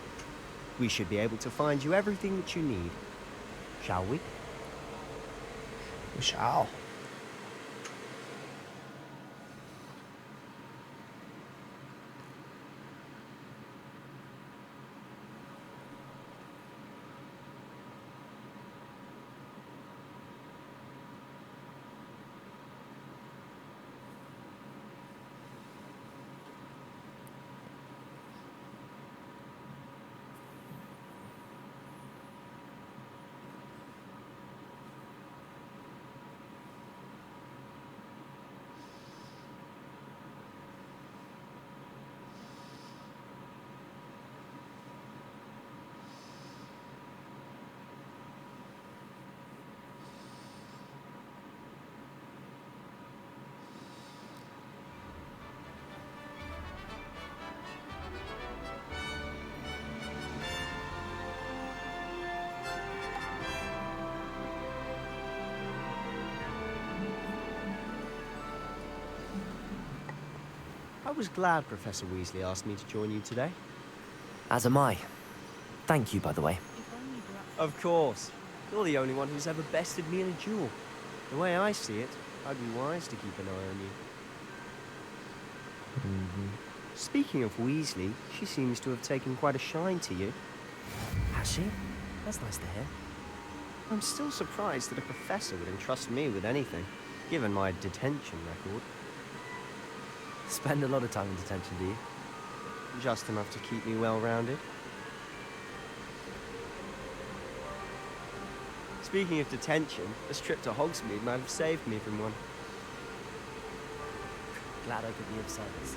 S3: We should be able to find you everything that you need. Shall we?
S2: We shall.
S3: I was glad Professor Weasley asked me to join you today.
S1: As am I. Thank you, by the way.
S3: Of course. You're the only one who's ever bested me in a duel. The way I see it, I'd be wise to keep an eye on you. Speaking of Weasley, she seems to have taken quite a shine to you.
S1: Has she? That's nice to hear.
S3: I'm still surprised that a professor would entrust me with anything, given my detention record.
S1: Spend a lot of time in detention, do you?
S3: Just enough to keep me well-rounded. Speaking of detention, this trip to Hogsmeade might have saved me from one.
S1: Glad I could be of service.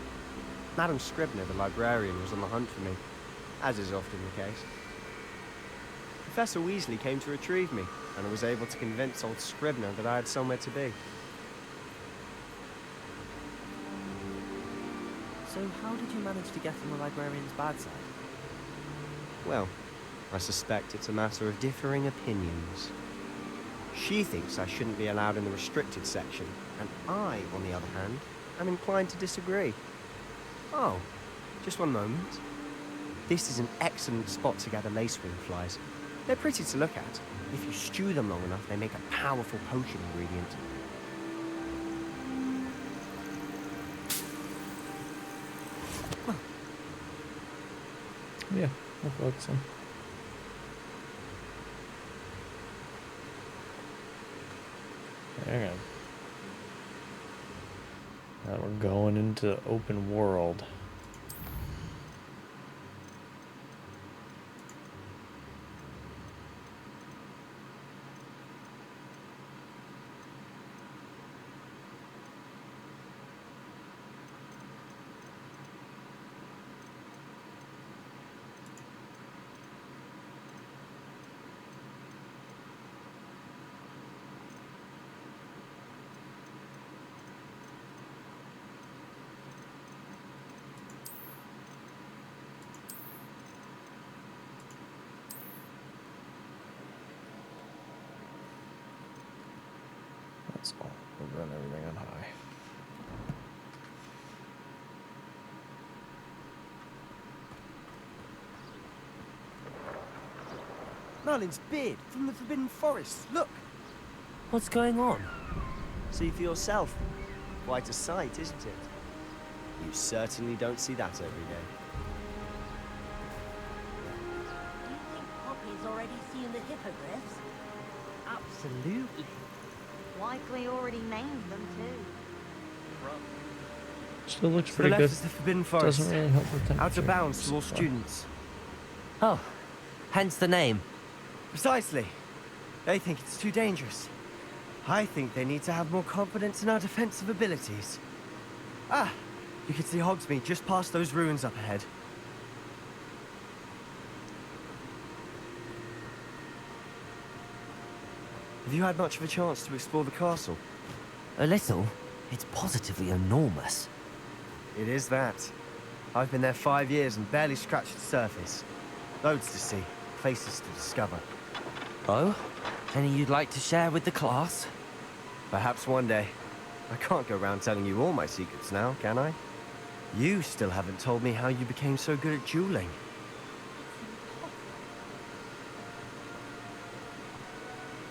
S3: Madam Scribner, the librarian, was on the hunt for me, as is often the case. Professor Weasley came to retrieve me, and I was able to convince old Scribner that I had somewhere to be.
S1: So how did you manage to get on the librarian's bad side?
S3: Well, I suspect it's a matter of differing opinions. She thinks I shouldn't be allowed in the restricted section, and I, on the other hand, am inclined to disagree. Oh, just one moment. This is an excellent spot to gather lacewing flies. They're pretty to look at. If you stew them long enough, they make a powerful potion ingredient.
S2: Yeah, I'll collect some. There we go. Now we're going into open world. That's all. We'll run everything on high.
S3: Merlin's beard from the Forbidden Forest. Look!
S1: What's going on?
S3: See for yourself. Quite a sight, isn't it? You certainly don't see that every day.
S13: Do you think Poppy's already seen the hippogriffs?
S5: Absolutely.
S6: Likely already named them too.
S2: Still looks
S1: To the
S2: pretty
S1: left
S2: good.
S1: is the Forbidden Forest.
S2: Doesn't really help with temperature.
S1: Out of bounds to all students. Oh, hence the name. Precisely. They think it's too dangerous. I think they need to have more confidence in our defensive abilities. Ah, you can see Hogsmeade just past those ruins up ahead. Have you had much of a chance to explore the castle? A little. It's positively enormous. It is that. I've been there 5 years and barely scratched the surface. Loads to see, places to discover. Oh? Any you'd like to share with the class? Perhaps one day. I can't go around telling you all my secrets now, can I? You still haven't told me how you became so good at dueling.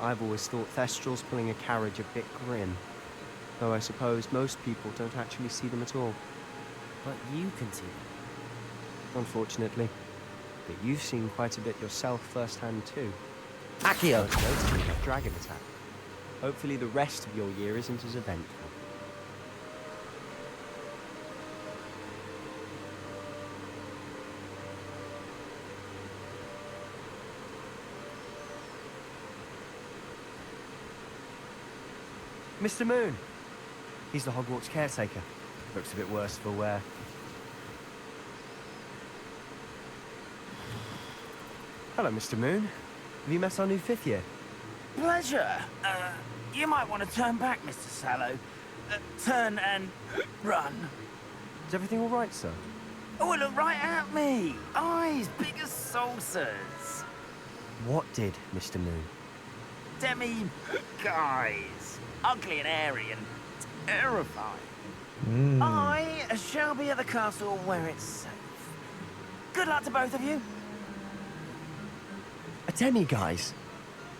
S3: I've always thought Thestrals pulling a carriage a bit grim. Though I suppose most people don't actually see them at all.
S1: But you can see them.
S3: Unfortunately. But you've seen quite a bit yourself firsthand too.
S1: Accio!
S3: Most notably that dragon attack. Hopefully the rest of your year isn't as eventful. Mr. Moon. He's the Hogwarts caretaker. Looks a bit worse for wear. Hello, Mr. Moon. Have you met our new 5th year?
S14: Pleasure. You might want to turn back, Mr. Sallow. Turn and run.
S3: Is everything all right, sir?
S14: Oh, look right at me. Eyes big as saucers.
S3: What did, Mr. Moon?
S14: Guys. Ugly and airy and terrifying. I shall be at the castle where it's safe. Good luck to both of you.
S3: A demi-guise?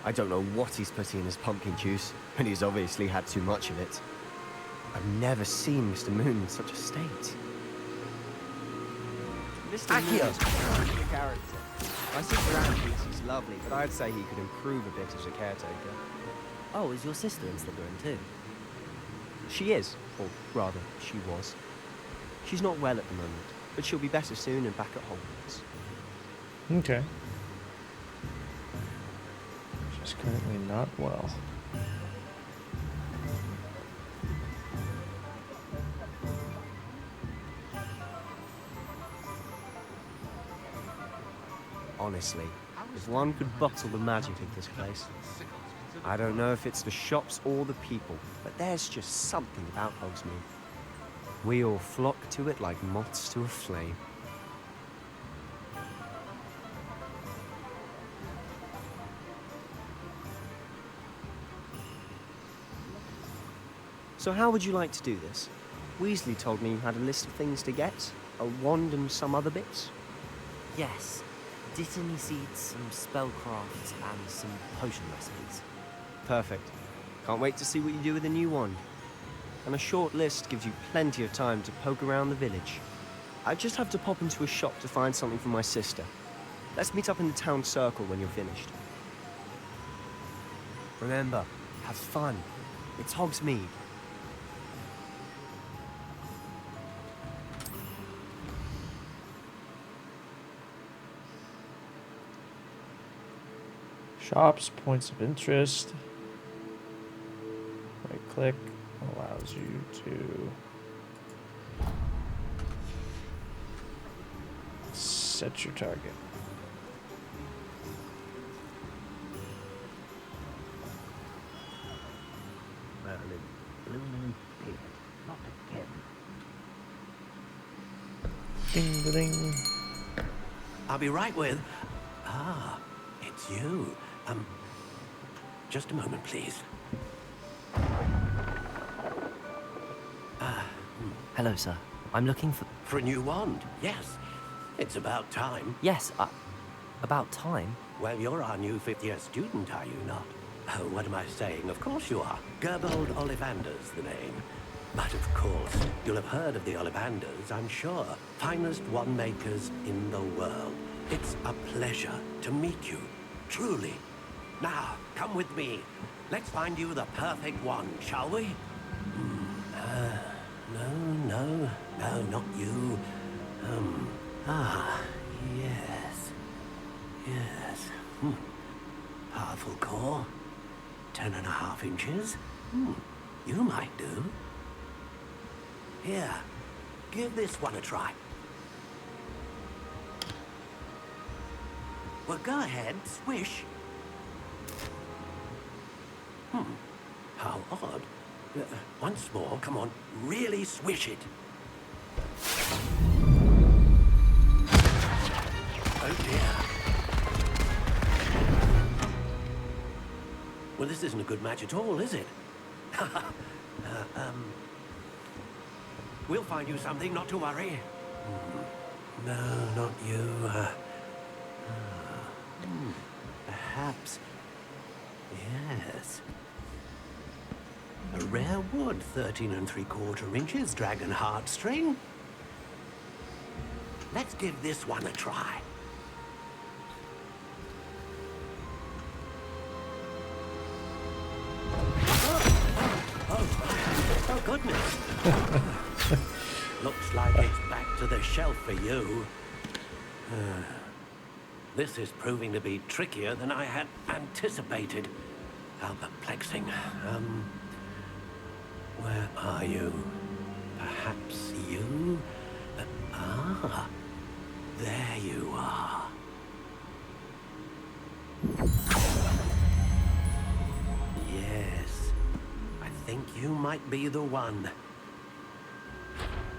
S3: I don't know what he's putting in his pumpkin juice, and he's obviously had too much of it. I've never seen Mr. Moon in such a state. Mr. Moon is quite a character. My sister Anne thinks he's lovely, but I'd say he could improve a bit as a caretaker.
S1: Oh, is your sister in Slytherin too?
S3: She is, or rather, she was. She's not well at the moment, but she'll be better soon and back at Hogwarts.
S2: Okay. She's currently not well.
S3: Honestly, if one could bottle the magic of this place. I don't know if it's the shops or the people, but there's just something about Hogsmeade. We all flock to it like moths to a flame. So how would you like to do this? Weasley told me you had a list of things to get, a wand and some other bits.
S1: Yes. Dittany seeds, some spellcraft, and some potion recipes. Perfect. Can't wait to see what you do with the new wand. And a short list gives you plenty of time to poke around the village. I just have to pop into a shop to find something for my sister. Let's meet up in the town circle when you're finished. Remember, have fun. It's Hogsmeade.
S2: Shops, points of interest. Right click allows you to set your target.
S14: Not again.
S2: Ding ding.
S12: I'll be right with... Ah, it's you. Just a moment, please.
S1: Hello, sir. I'm looking for...
S12: For a new wand, yes. It's about time.
S1: Yes, about time?
S12: Well, you're our new fifth-year student, are you not? Oh, what am I saying? Of course you are. Gerbold Ollivander's the name. But of course, you'll have heard of the Ollivanders, I'm sure. Finest wand makers in the world. It's a pleasure to meet you, truly. Now, come with me. Let's find you the perfect wand, shall we? No, not you. Yes. Powerful core. 10.5 inches. You might do. Here, give this one a try. Well, go ahead, swish. How odd. Once more, come on, really swish it. Oh dear. Well, this isn't a good match at all, is it? We'll find you something, not to worry. No, not you. Perhaps. Yes. A rare wood, 13 3/4 inches, dragon heartstring. Let's give this one a try. Oh goodness. Looks like it's back to the shelf for you. This is proving to be trickier than I had anticipated. How perplexing. Where are you? Perhaps you? There you are. Yes, I think you might be the one.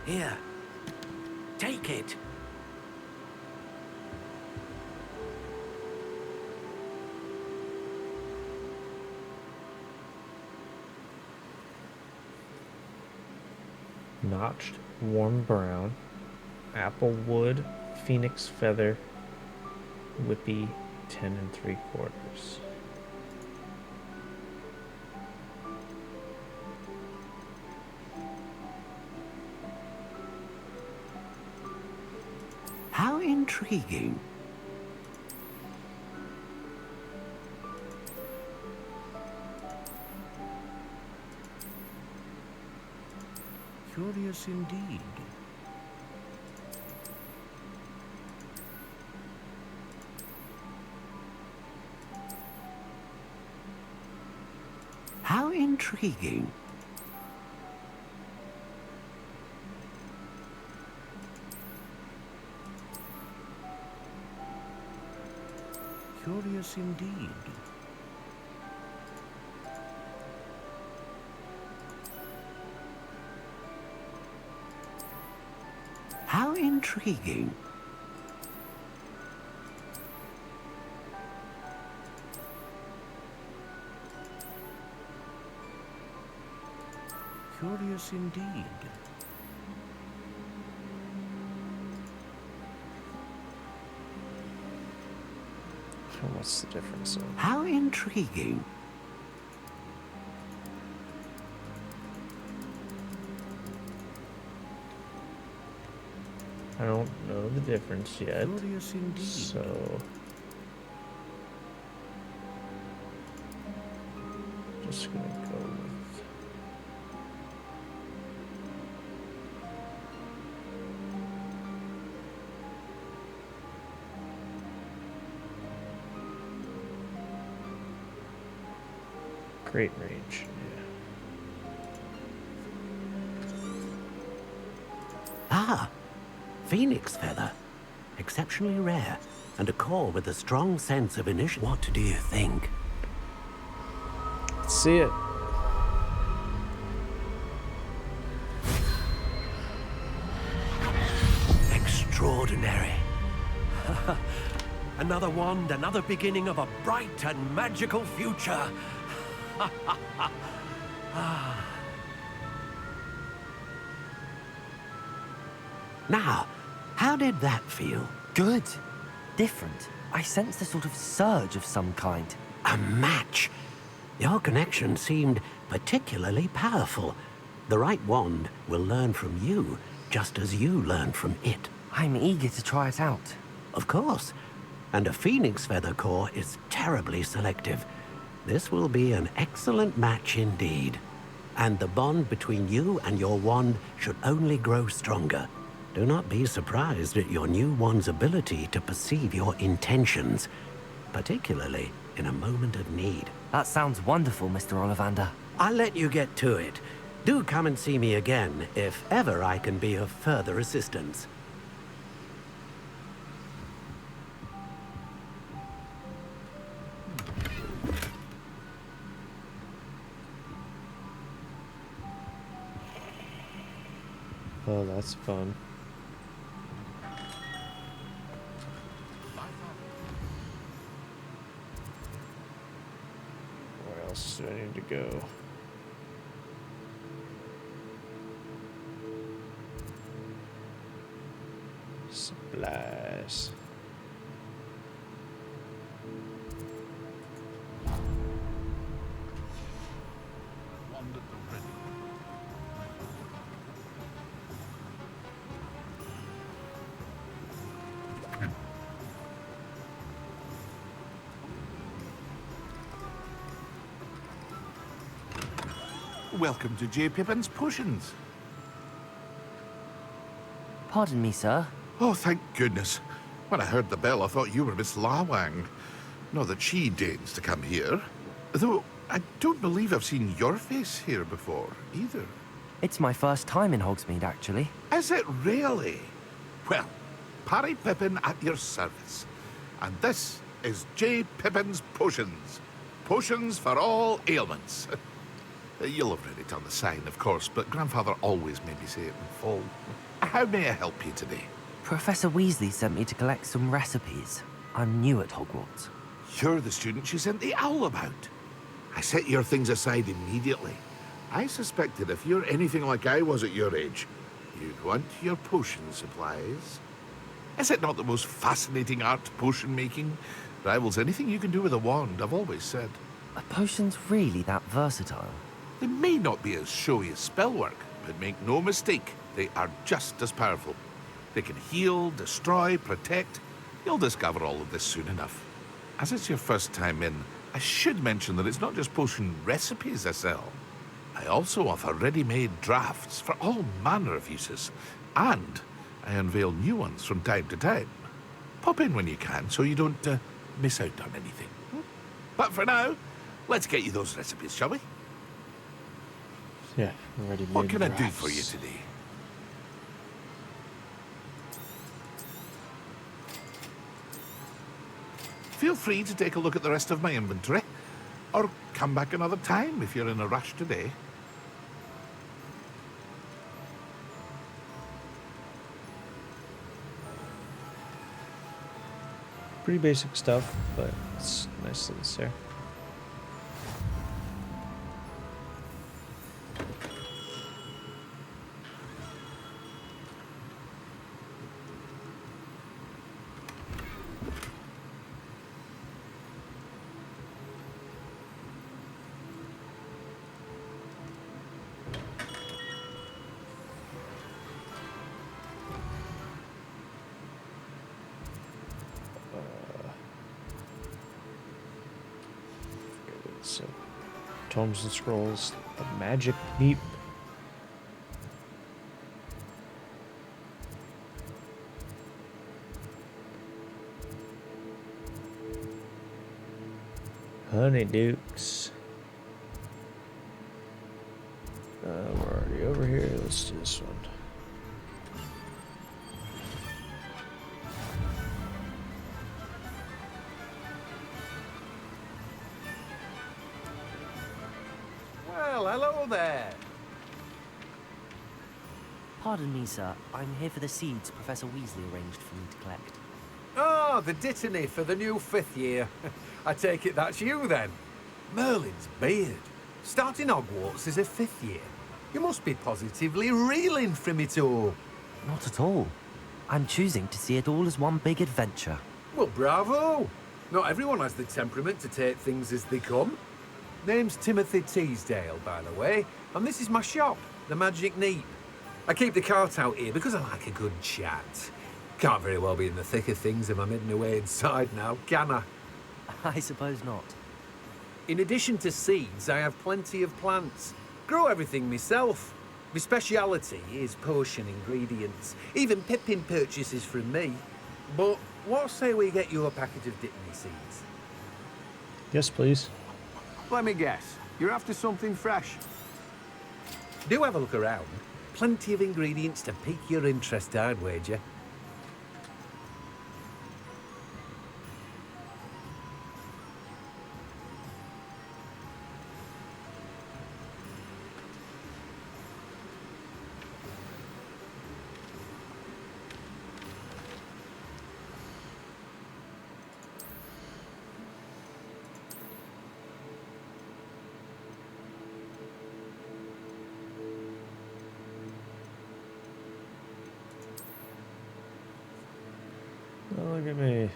S12: Here, take it.
S2: Notched warm brown, apple wood, phoenix feather, whippy 10 3/4.
S12: How intriguing. Curious indeed. How intriguing. Curious indeed. How intriguing. Curious indeed.
S2: What's the difference?
S12: How intriguing.
S2: I don't know the difference yet.
S12: Curious indeed.
S2: So just gonna go with great range.
S12: Ah, phoenix feather. Exceptionally rare, and a core with a strong sense of initiative. What do you think?
S2: Let's see it.
S12: Extraordinary. Another wand, another beginning of a bright and magical future. Now, how did that feel?
S1: Good. Different. I sensed a sort of surge of some kind.
S12: A match. Your connection seemed particularly powerful. The right wand will learn from you, just as you learn from it.
S1: I'm eager to try it out.
S12: Of course. And a phoenix feather core is terribly selective. This will be an excellent match indeed. And the bond between you and your wand should only grow stronger. Do not be surprised at your new wand's ability to perceive your intentions, particularly in a moment of need.
S1: That sounds wonderful, Mr. Ollivander.
S12: I'll let you get to it. Do come and see me again if ever I can be of further assistance.
S2: Oh, that's fun. Where else do I need to go? Supplies.
S15: Welcome to J. Pippin's Potions.
S1: Pardon me, sir.
S15: Oh, thank goodness. When I heard the bell, I thought you were Miss Lawang. Not that she deigns to come here. Though, I don't believe I've seen your face here before, either.
S1: It's my first time in Hogsmeade, actually.
S15: Is it really? Well, Parry Pippin at your service. And this is J. Pippin's Potions. Potions for all ailments. You'll have read it on the sign, of course, but Grandfather always made me say it in full. How may I help you today?
S1: Professor Weasley sent me to collect some recipes. I'm new at Hogwarts.
S15: You're the student she sent the owl about. I set your things aside immediately. I suspected if you're anything like I was at your age, you'd want your potion supplies. Is it not the most fascinating art, potion making? Rivals anything you can do with a wand, I've always said.
S1: Are potions really that versatile?
S15: They may not be as showy as spellwork, but make no mistake, they are just as powerful. They can heal, destroy, protect. You'll discover all of this soon enough. As it's your first time in, I should mention that it's not just potion recipes I sell. I also offer ready-made drafts for all manner of uses, and I unveil new ones from time to time. Pop in when you can so you don't miss out on anything. But for now, let's get you those recipes, shall we?
S2: Yeah, already.
S15: What can I do for you today? Feel free to take a look at the rest of my inventory, or come back another time if you're in a rush today.
S2: Pretty basic stuff, but it's nice that it's there. So, tomes and scrolls, the magic neep. Honeydukes. We're already over here. Let's do this one.
S16: Well, hello there.
S1: Pardon me, sir. I'm here for the seeds Professor Weasley arranged for me to collect.
S16: Oh, the dittany for the new 5th year. I take it that's you, then. Merlin's beard. Starting Hogwarts as a 5th year. You must be positively reeling from it all.
S1: Not at all. I'm choosing to see it all as one big adventure.
S16: Well, bravo. Not everyone has the temperament to take things as they come. Name's Timothy Teasdale, by the way, and this is my shop, the Magic Neep. I keep the cart out here because I like a good chat. Can't very well be in the thick of things if I'm hidden away inside now, can I?
S1: I suppose not.
S16: In addition to seeds, I have plenty of plants. Grow everything myself. My speciality is potion ingredients. Even Pippin purchases from me. But what say we get you a packet of Dittany seeds?
S2: Yes, please.
S16: Let me guess. You're after something fresh. Do have a look around. Plenty of ingredients to pique your interest, I'd wager.
S2: Oh, look at me.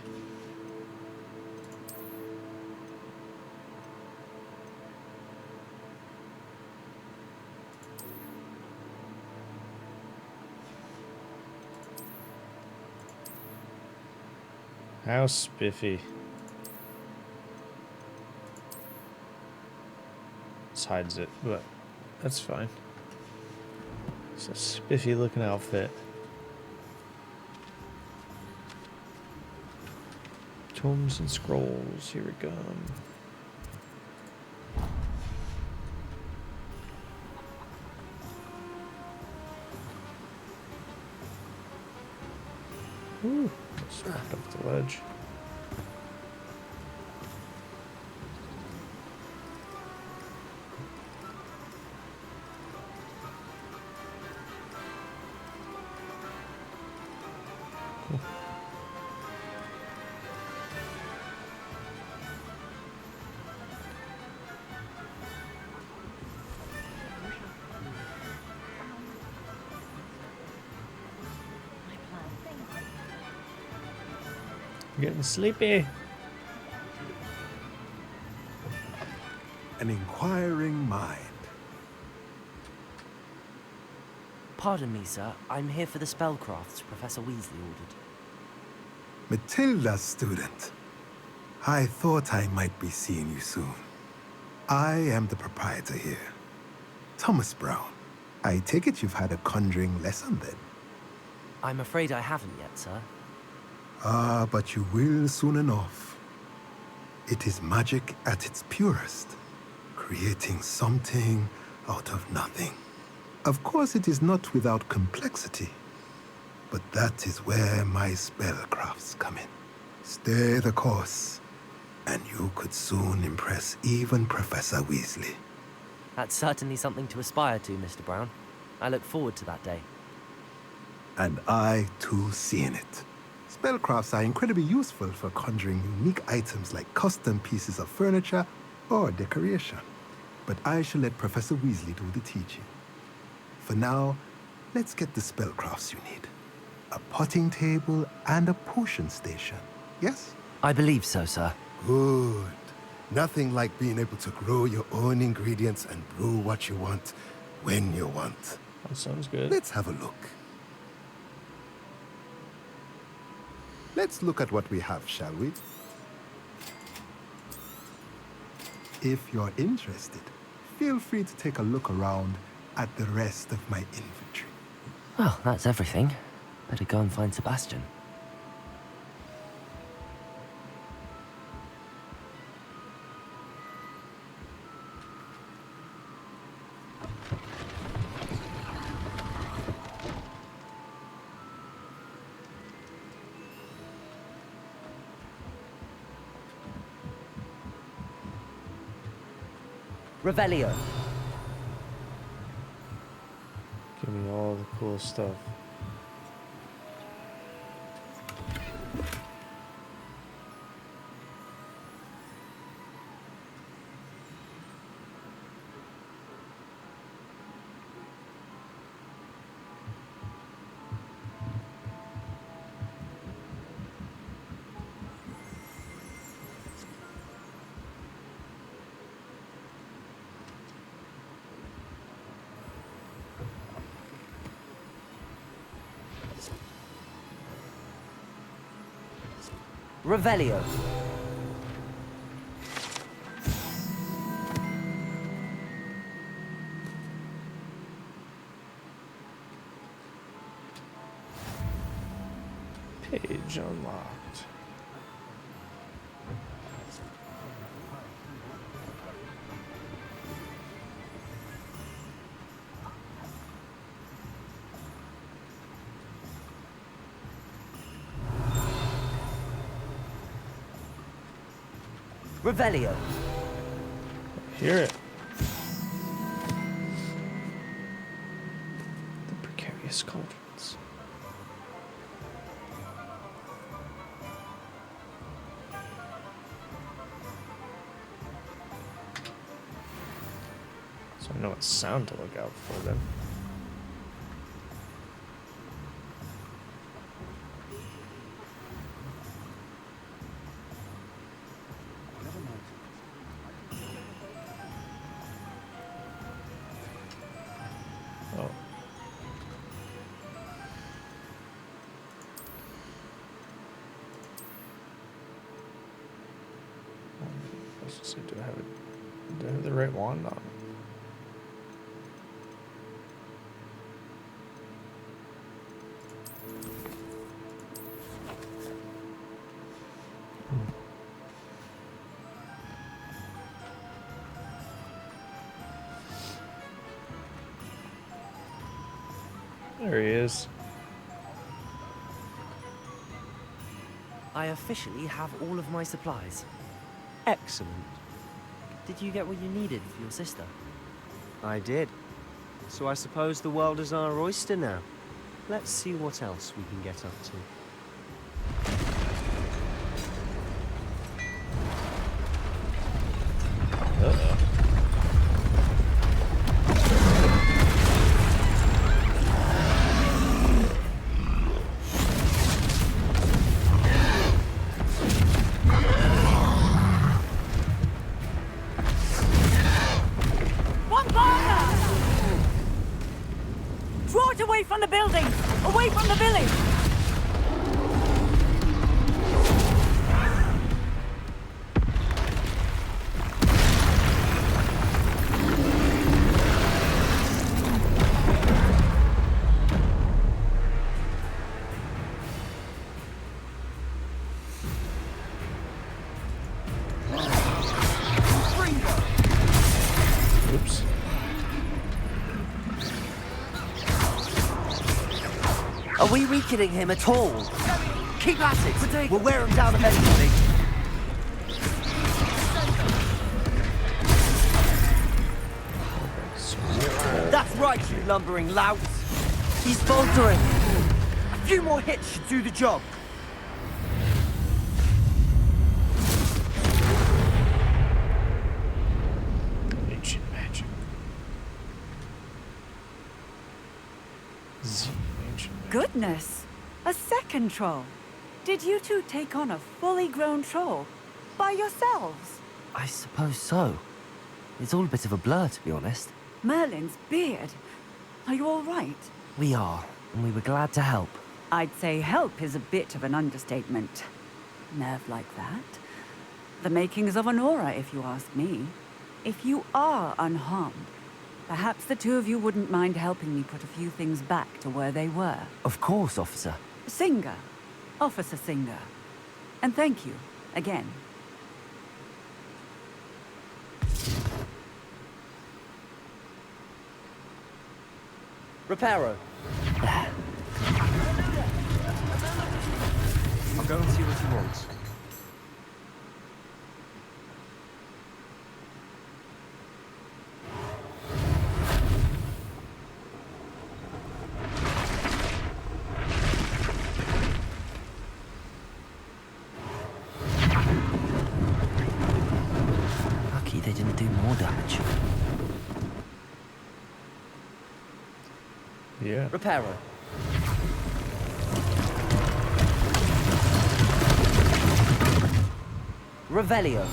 S2: How spiffy. This hides it, but that's fine. It's a spiffy looking outfit. Tomes and scrolls, here we go. Ooh, swept off the ledge. Getting sleepy.
S17: An inquiring mind.
S1: Pardon me, sir. I'm here for the spellcrafts Professor Weasley ordered.
S17: Matilda's student. I thought I might be seeing you soon. I am the proprietor here, Thomas Brown. I take it you've had a conjuring lesson then?
S1: I'm afraid I haven't yet, sir.
S17: Ah, but you will soon enough. It is magic at its purest, creating something out of nothing. Of course, it is not without complexity, but that is where my spellcrafts come in. Stay the course, and you could soon impress even Professor Weasley.
S1: That's certainly something to aspire to, Mr. Brown. I look forward to that day.
S17: And I, too, see in it. Spellcrafts are incredibly useful for conjuring unique items like custom pieces of furniture or decoration. But I shall let Professor Weasley do the teaching. For now, let's get the spellcrafts you need. A potting table and a potion station, yes?
S1: I believe so, sir.
S17: Good. Nothing like being able to grow your own ingredients and brew what you want when you want.
S2: That sounds good.
S17: Let's have a look. Let's look at what we have, shall we? If you're interested, feel free to take a look around at the rest of my inventory.
S1: Well, that's everything. Better go and find Sebastian. Revelio.
S2: Give me all the cool stuff.
S1: Revelio.
S2: Page unlocked.
S1: Revelio.
S2: Hear it. The precarious cauldrons. So I know what sound to look out for then. Oh. I was just saying, do I have the right wand on? There he is.
S1: I officially have all of my supplies.
S3: Excellent.
S1: Did you get what you needed for your sister?
S3: I did. So I suppose the world is our oyster now. Let's see what else we can get up to.
S2: Uh-oh.
S18: Draw it away from the building! Away from the village!
S2: Oops.
S1: Are we weakening him at all? Keep at it! We'll wear him down eventually. That's right, you lumbering louts! He's faltering! A few more hits should do the job!
S2: Ancient magic.
S18: Goodness! A second troll! Did you two take on a fully grown troll? By yourselves?
S1: I suppose so. It's all a bit of a blur, to be honest.
S18: Merlin's beard. Are you all right?
S1: We are, and we were glad to help.
S18: I'd say help is a bit of an understatement. Nerve like that. The makings of an aura, if you ask me. If you are unharmed, perhaps the two of you wouldn't mind helping me put a few things back to where they were.
S1: Of course, officer.
S18: Singer. Officer Singer. And thank you, again.
S1: Reparo. I'll go and see what he wants. Lucky they didn't do more damage.
S2: Yeah.
S1: Reparo. Revelio.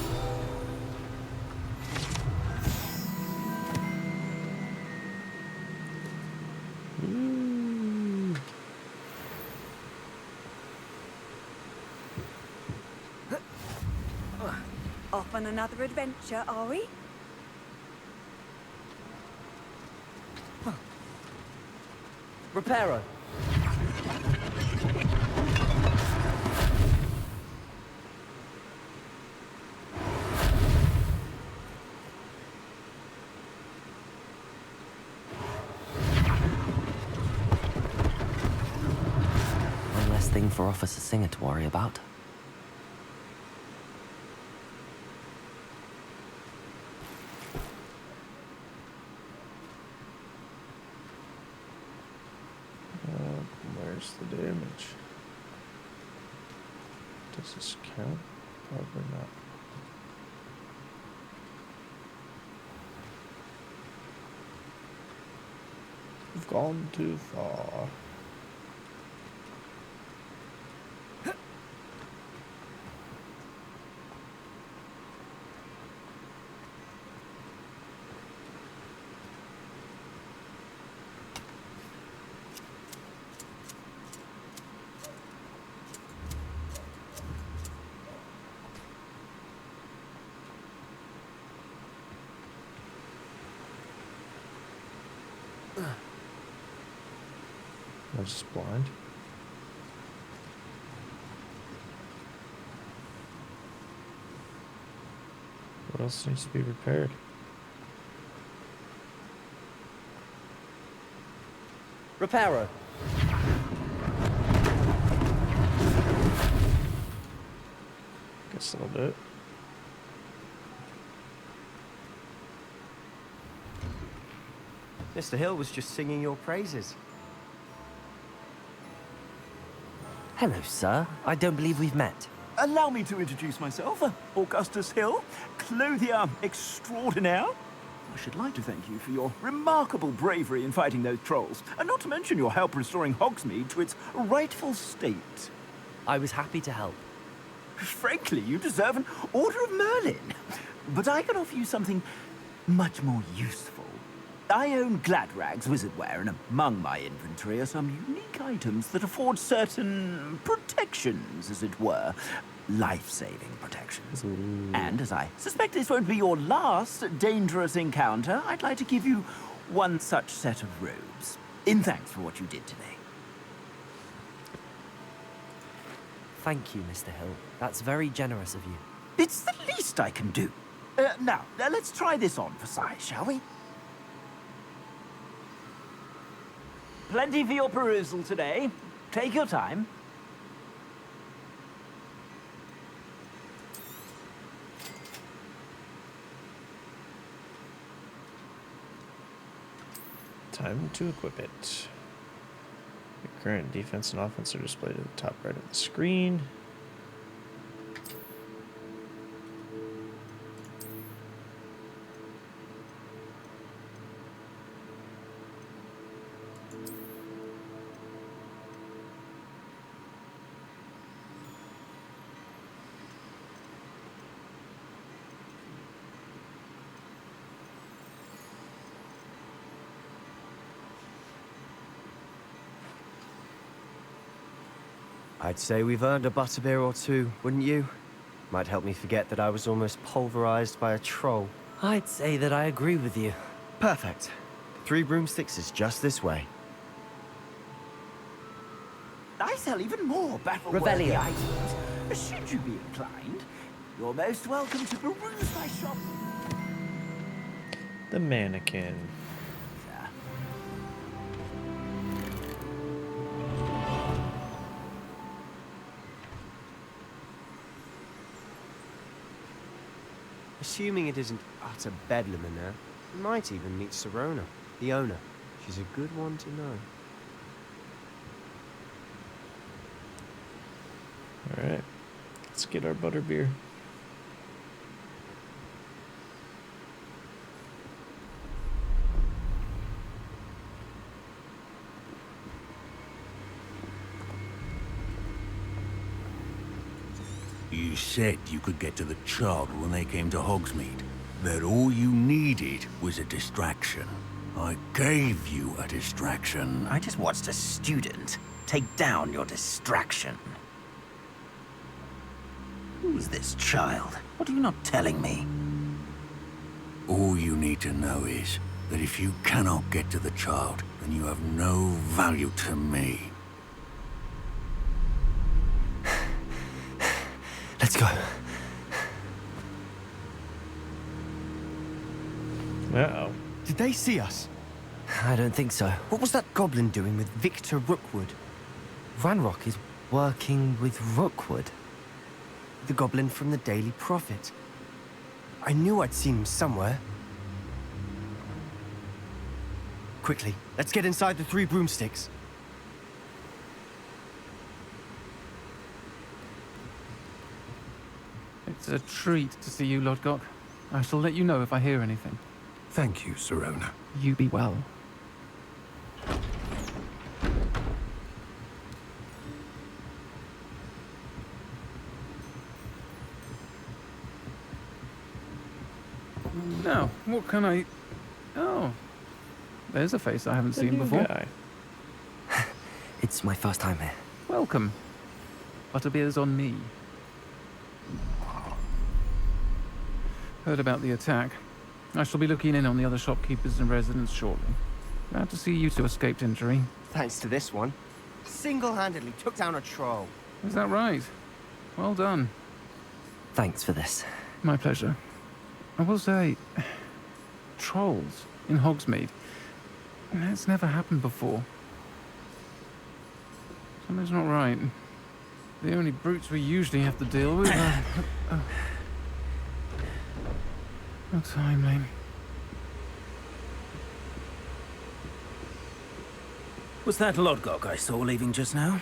S18: Off on another adventure, are we?
S1: Reparo. One less thing for Officer Singer to worry about.
S2: Where's the damage? Does this count? Probably not. We've gone too far. I was just blind. What else needs to be repaired?
S1: Reparo.
S2: Guess that'll do it.
S1: Mr. Hill was just singing your praises. Hello, sir. I don't believe we've met.
S19: Allow me to introduce myself, Augustus Hill, clothier extraordinaire. I should like to thank you for your remarkable bravery in fighting those trolls, and not to mention your help restoring Hogsmeade to its rightful state.
S1: I was happy to help.
S19: Frankly, you deserve an Order of Merlin. But I can offer you something much more useful. I own Gladrag's wizardware, and among my inventory are some unique items that afford certain protections, as it were. Life-saving protections. And as I suspect this won't be your last dangerous encounter, I'd like to give you one such set of robes, in thanks for what you did today.
S1: Thank you, Mr. Hill. That's very generous of you.
S19: It's the least I can do. Now, let's try this on for size, shall we? Plenty for your perusal today. Take your time.
S2: Time to equip it. Your current defense and offense are displayed at the top right of the screen.
S1: I'd say we've earned a butterbeer or two, wouldn't you? Might help me forget that I was almost pulverized by a troll. I'd say that I agree with you.
S3: Perfect. 3 broomsticks is just this way.
S19: I sell even more battle-worthy items. Should you be inclined, you're most welcome to peruse my shop.
S2: The mannequin.
S3: Assuming it isn't utter bedlam in there, we might even meet Sirona, the owner. She's a good one to know.
S2: Alright. Let's get our butterbeer.
S20: You said you could get to the child when they came to Hogsmeade. That all you needed was a distraction. I gave you a distraction.
S19: I just watched a student take down your distraction. Who's this child? What are you not telling me?
S20: All you need to know is that if you cannot get to the child, then you have no value to me.
S1: Let's go.
S2: Uh-oh.
S3: Did they see us?
S1: I don't think so.
S3: What was that goblin doing with Victor Rookwood?
S1: Ranrock is working with Rookwood.
S3: The goblin from the Daily Prophet. I knew I'd seen him somewhere. Quickly, let's get inside the 3 broomsticks.
S21: It's a treat to see you, Lodgok. I shall let you know if I hear anything.
S16: Thank you, Sirona.
S21: You be well. Now, what can I... Oh, there's a face I haven't seen before.
S2: Guy.
S1: It's my first time here.
S21: Welcome. Butterbeer's on me. Heard about the attack. I shall be looking in on the other shopkeepers and residents shortly. Glad to see you two escaped injury.
S3: Thanks to this one. Single-handedly took down a troll.
S21: Is that right? Well done.
S1: Thanks for this.
S21: My pleasure. I will say, trolls in Hogsmeade. That's never happened before. Something's not right. The only brutes we usually have to deal with are... How timely.
S19: Was that Lodgok I saw leaving just now?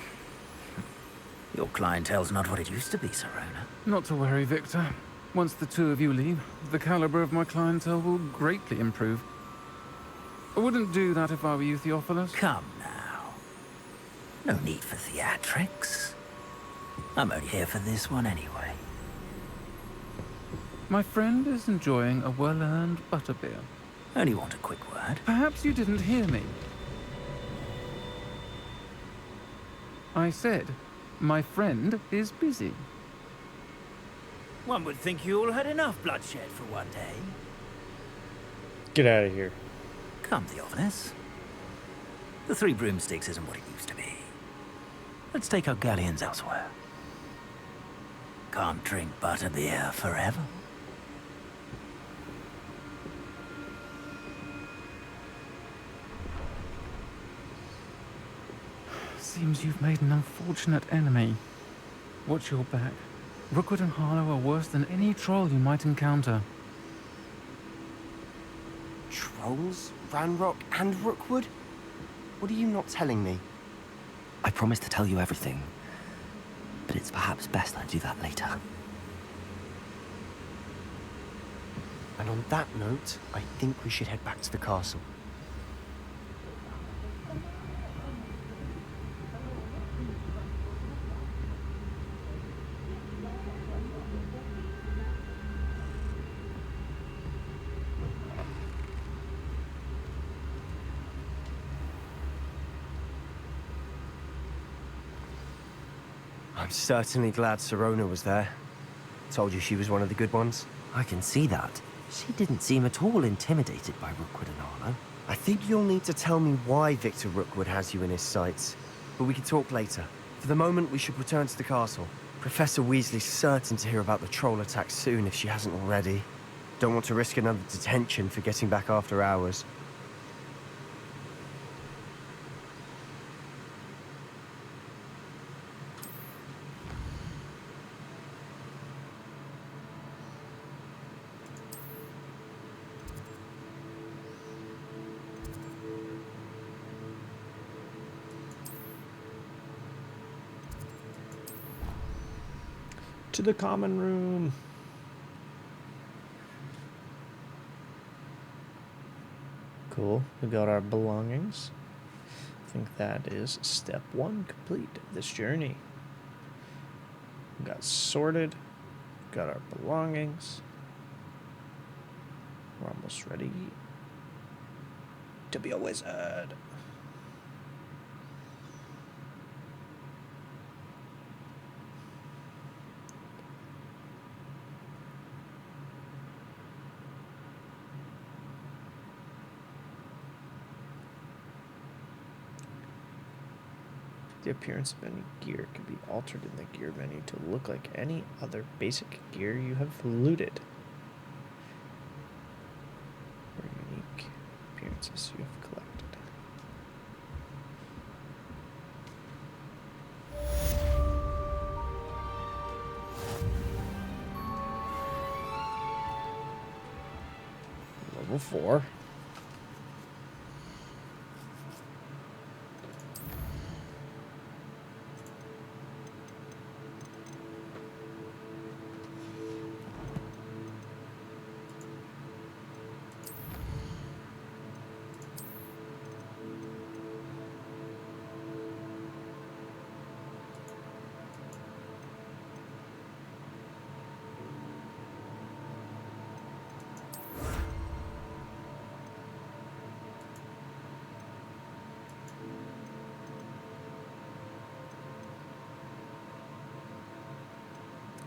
S19: Your clientele's not what it used to be, Sirona.
S21: Not to worry, Victor. Once the 2 of you leave, the caliber of my clientele will greatly improve. I wouldn't do that if I were you, Theophilus.
S19: Come now. No need for theatrics. I'm only here for this one anyway.
S21: My friend is enjoying a well-earned butterbeer.
S19: Only want a quick word.
S21: Perhaps you didn't hear me. I said, my friend is busy.
S19: One would think you all had enough bloodshed for one day.
S2: Get out of here.
S19: Come, Theophilus. The 3 broomsticks isn't what it used to be. Let's take our galleons elsewhere. Can't drink butterbeer forever.
S21: Seems you've made an unfortunate enemy. Watch your back. Rookwood and Harlow are worse than any troll you might encounter.
S3: Trolls? Ranrock and Rookwood? What are you not telling me?
S1: I promise to tell you everything, but it's perhaps best I do that later.
S3: And on that note, I think we should head back to the castle. I'm certainly glad Sirona was there. Told you she was one of the good ones.
S1: I can see that. She didn't seem at all intimidated by Rookwood and Arlo.
S3: I think you'll need to tell me why Victor Rookwood has you in his sights. But we can talk later. For the moment, we should return to the castle. Professor Weasley's certain to hear about the troll attack soon if she hasn't already. Don't want to risk another detention for getting back after hours.
S2: To the common room. Cool. We got our belongings. I think that is step 1 complete of this journey. We got sorted. Got our belongings. We're almost ready to be a wizard. The appearance of any gear can be altered in the gear menu to look like any other basic gear you have looted. Or unique appearances you have collected. Level 4.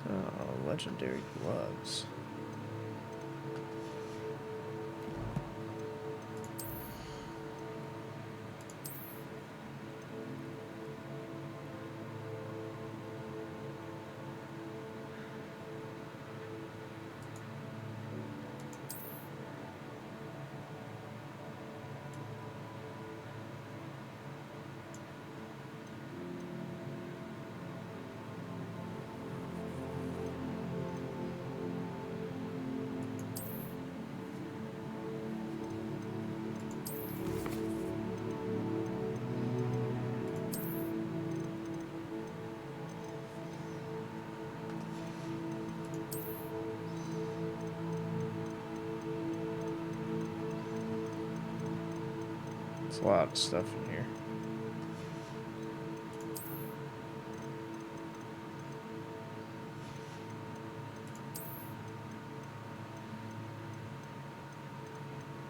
S2: Oh, legendary gloves. There's a lot of stuff in here.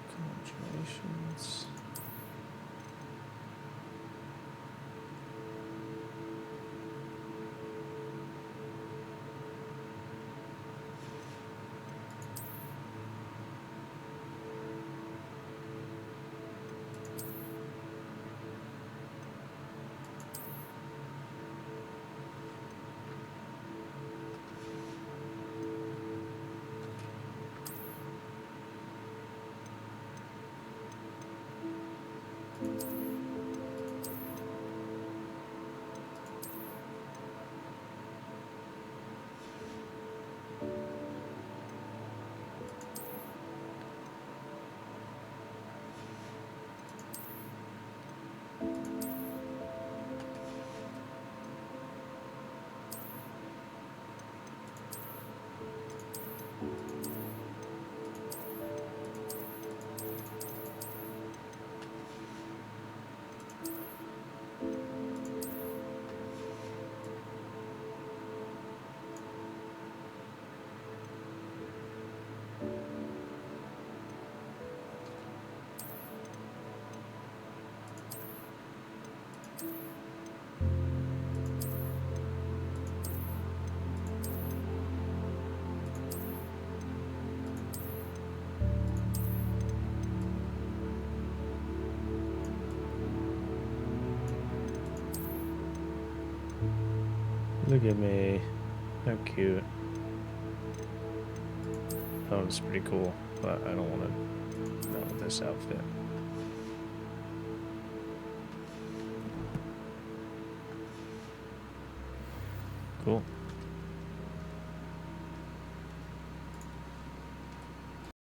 S2: Congratulations. Look at me. How cute. That one's pretty cool, but I don't want to know this outfit. Cool.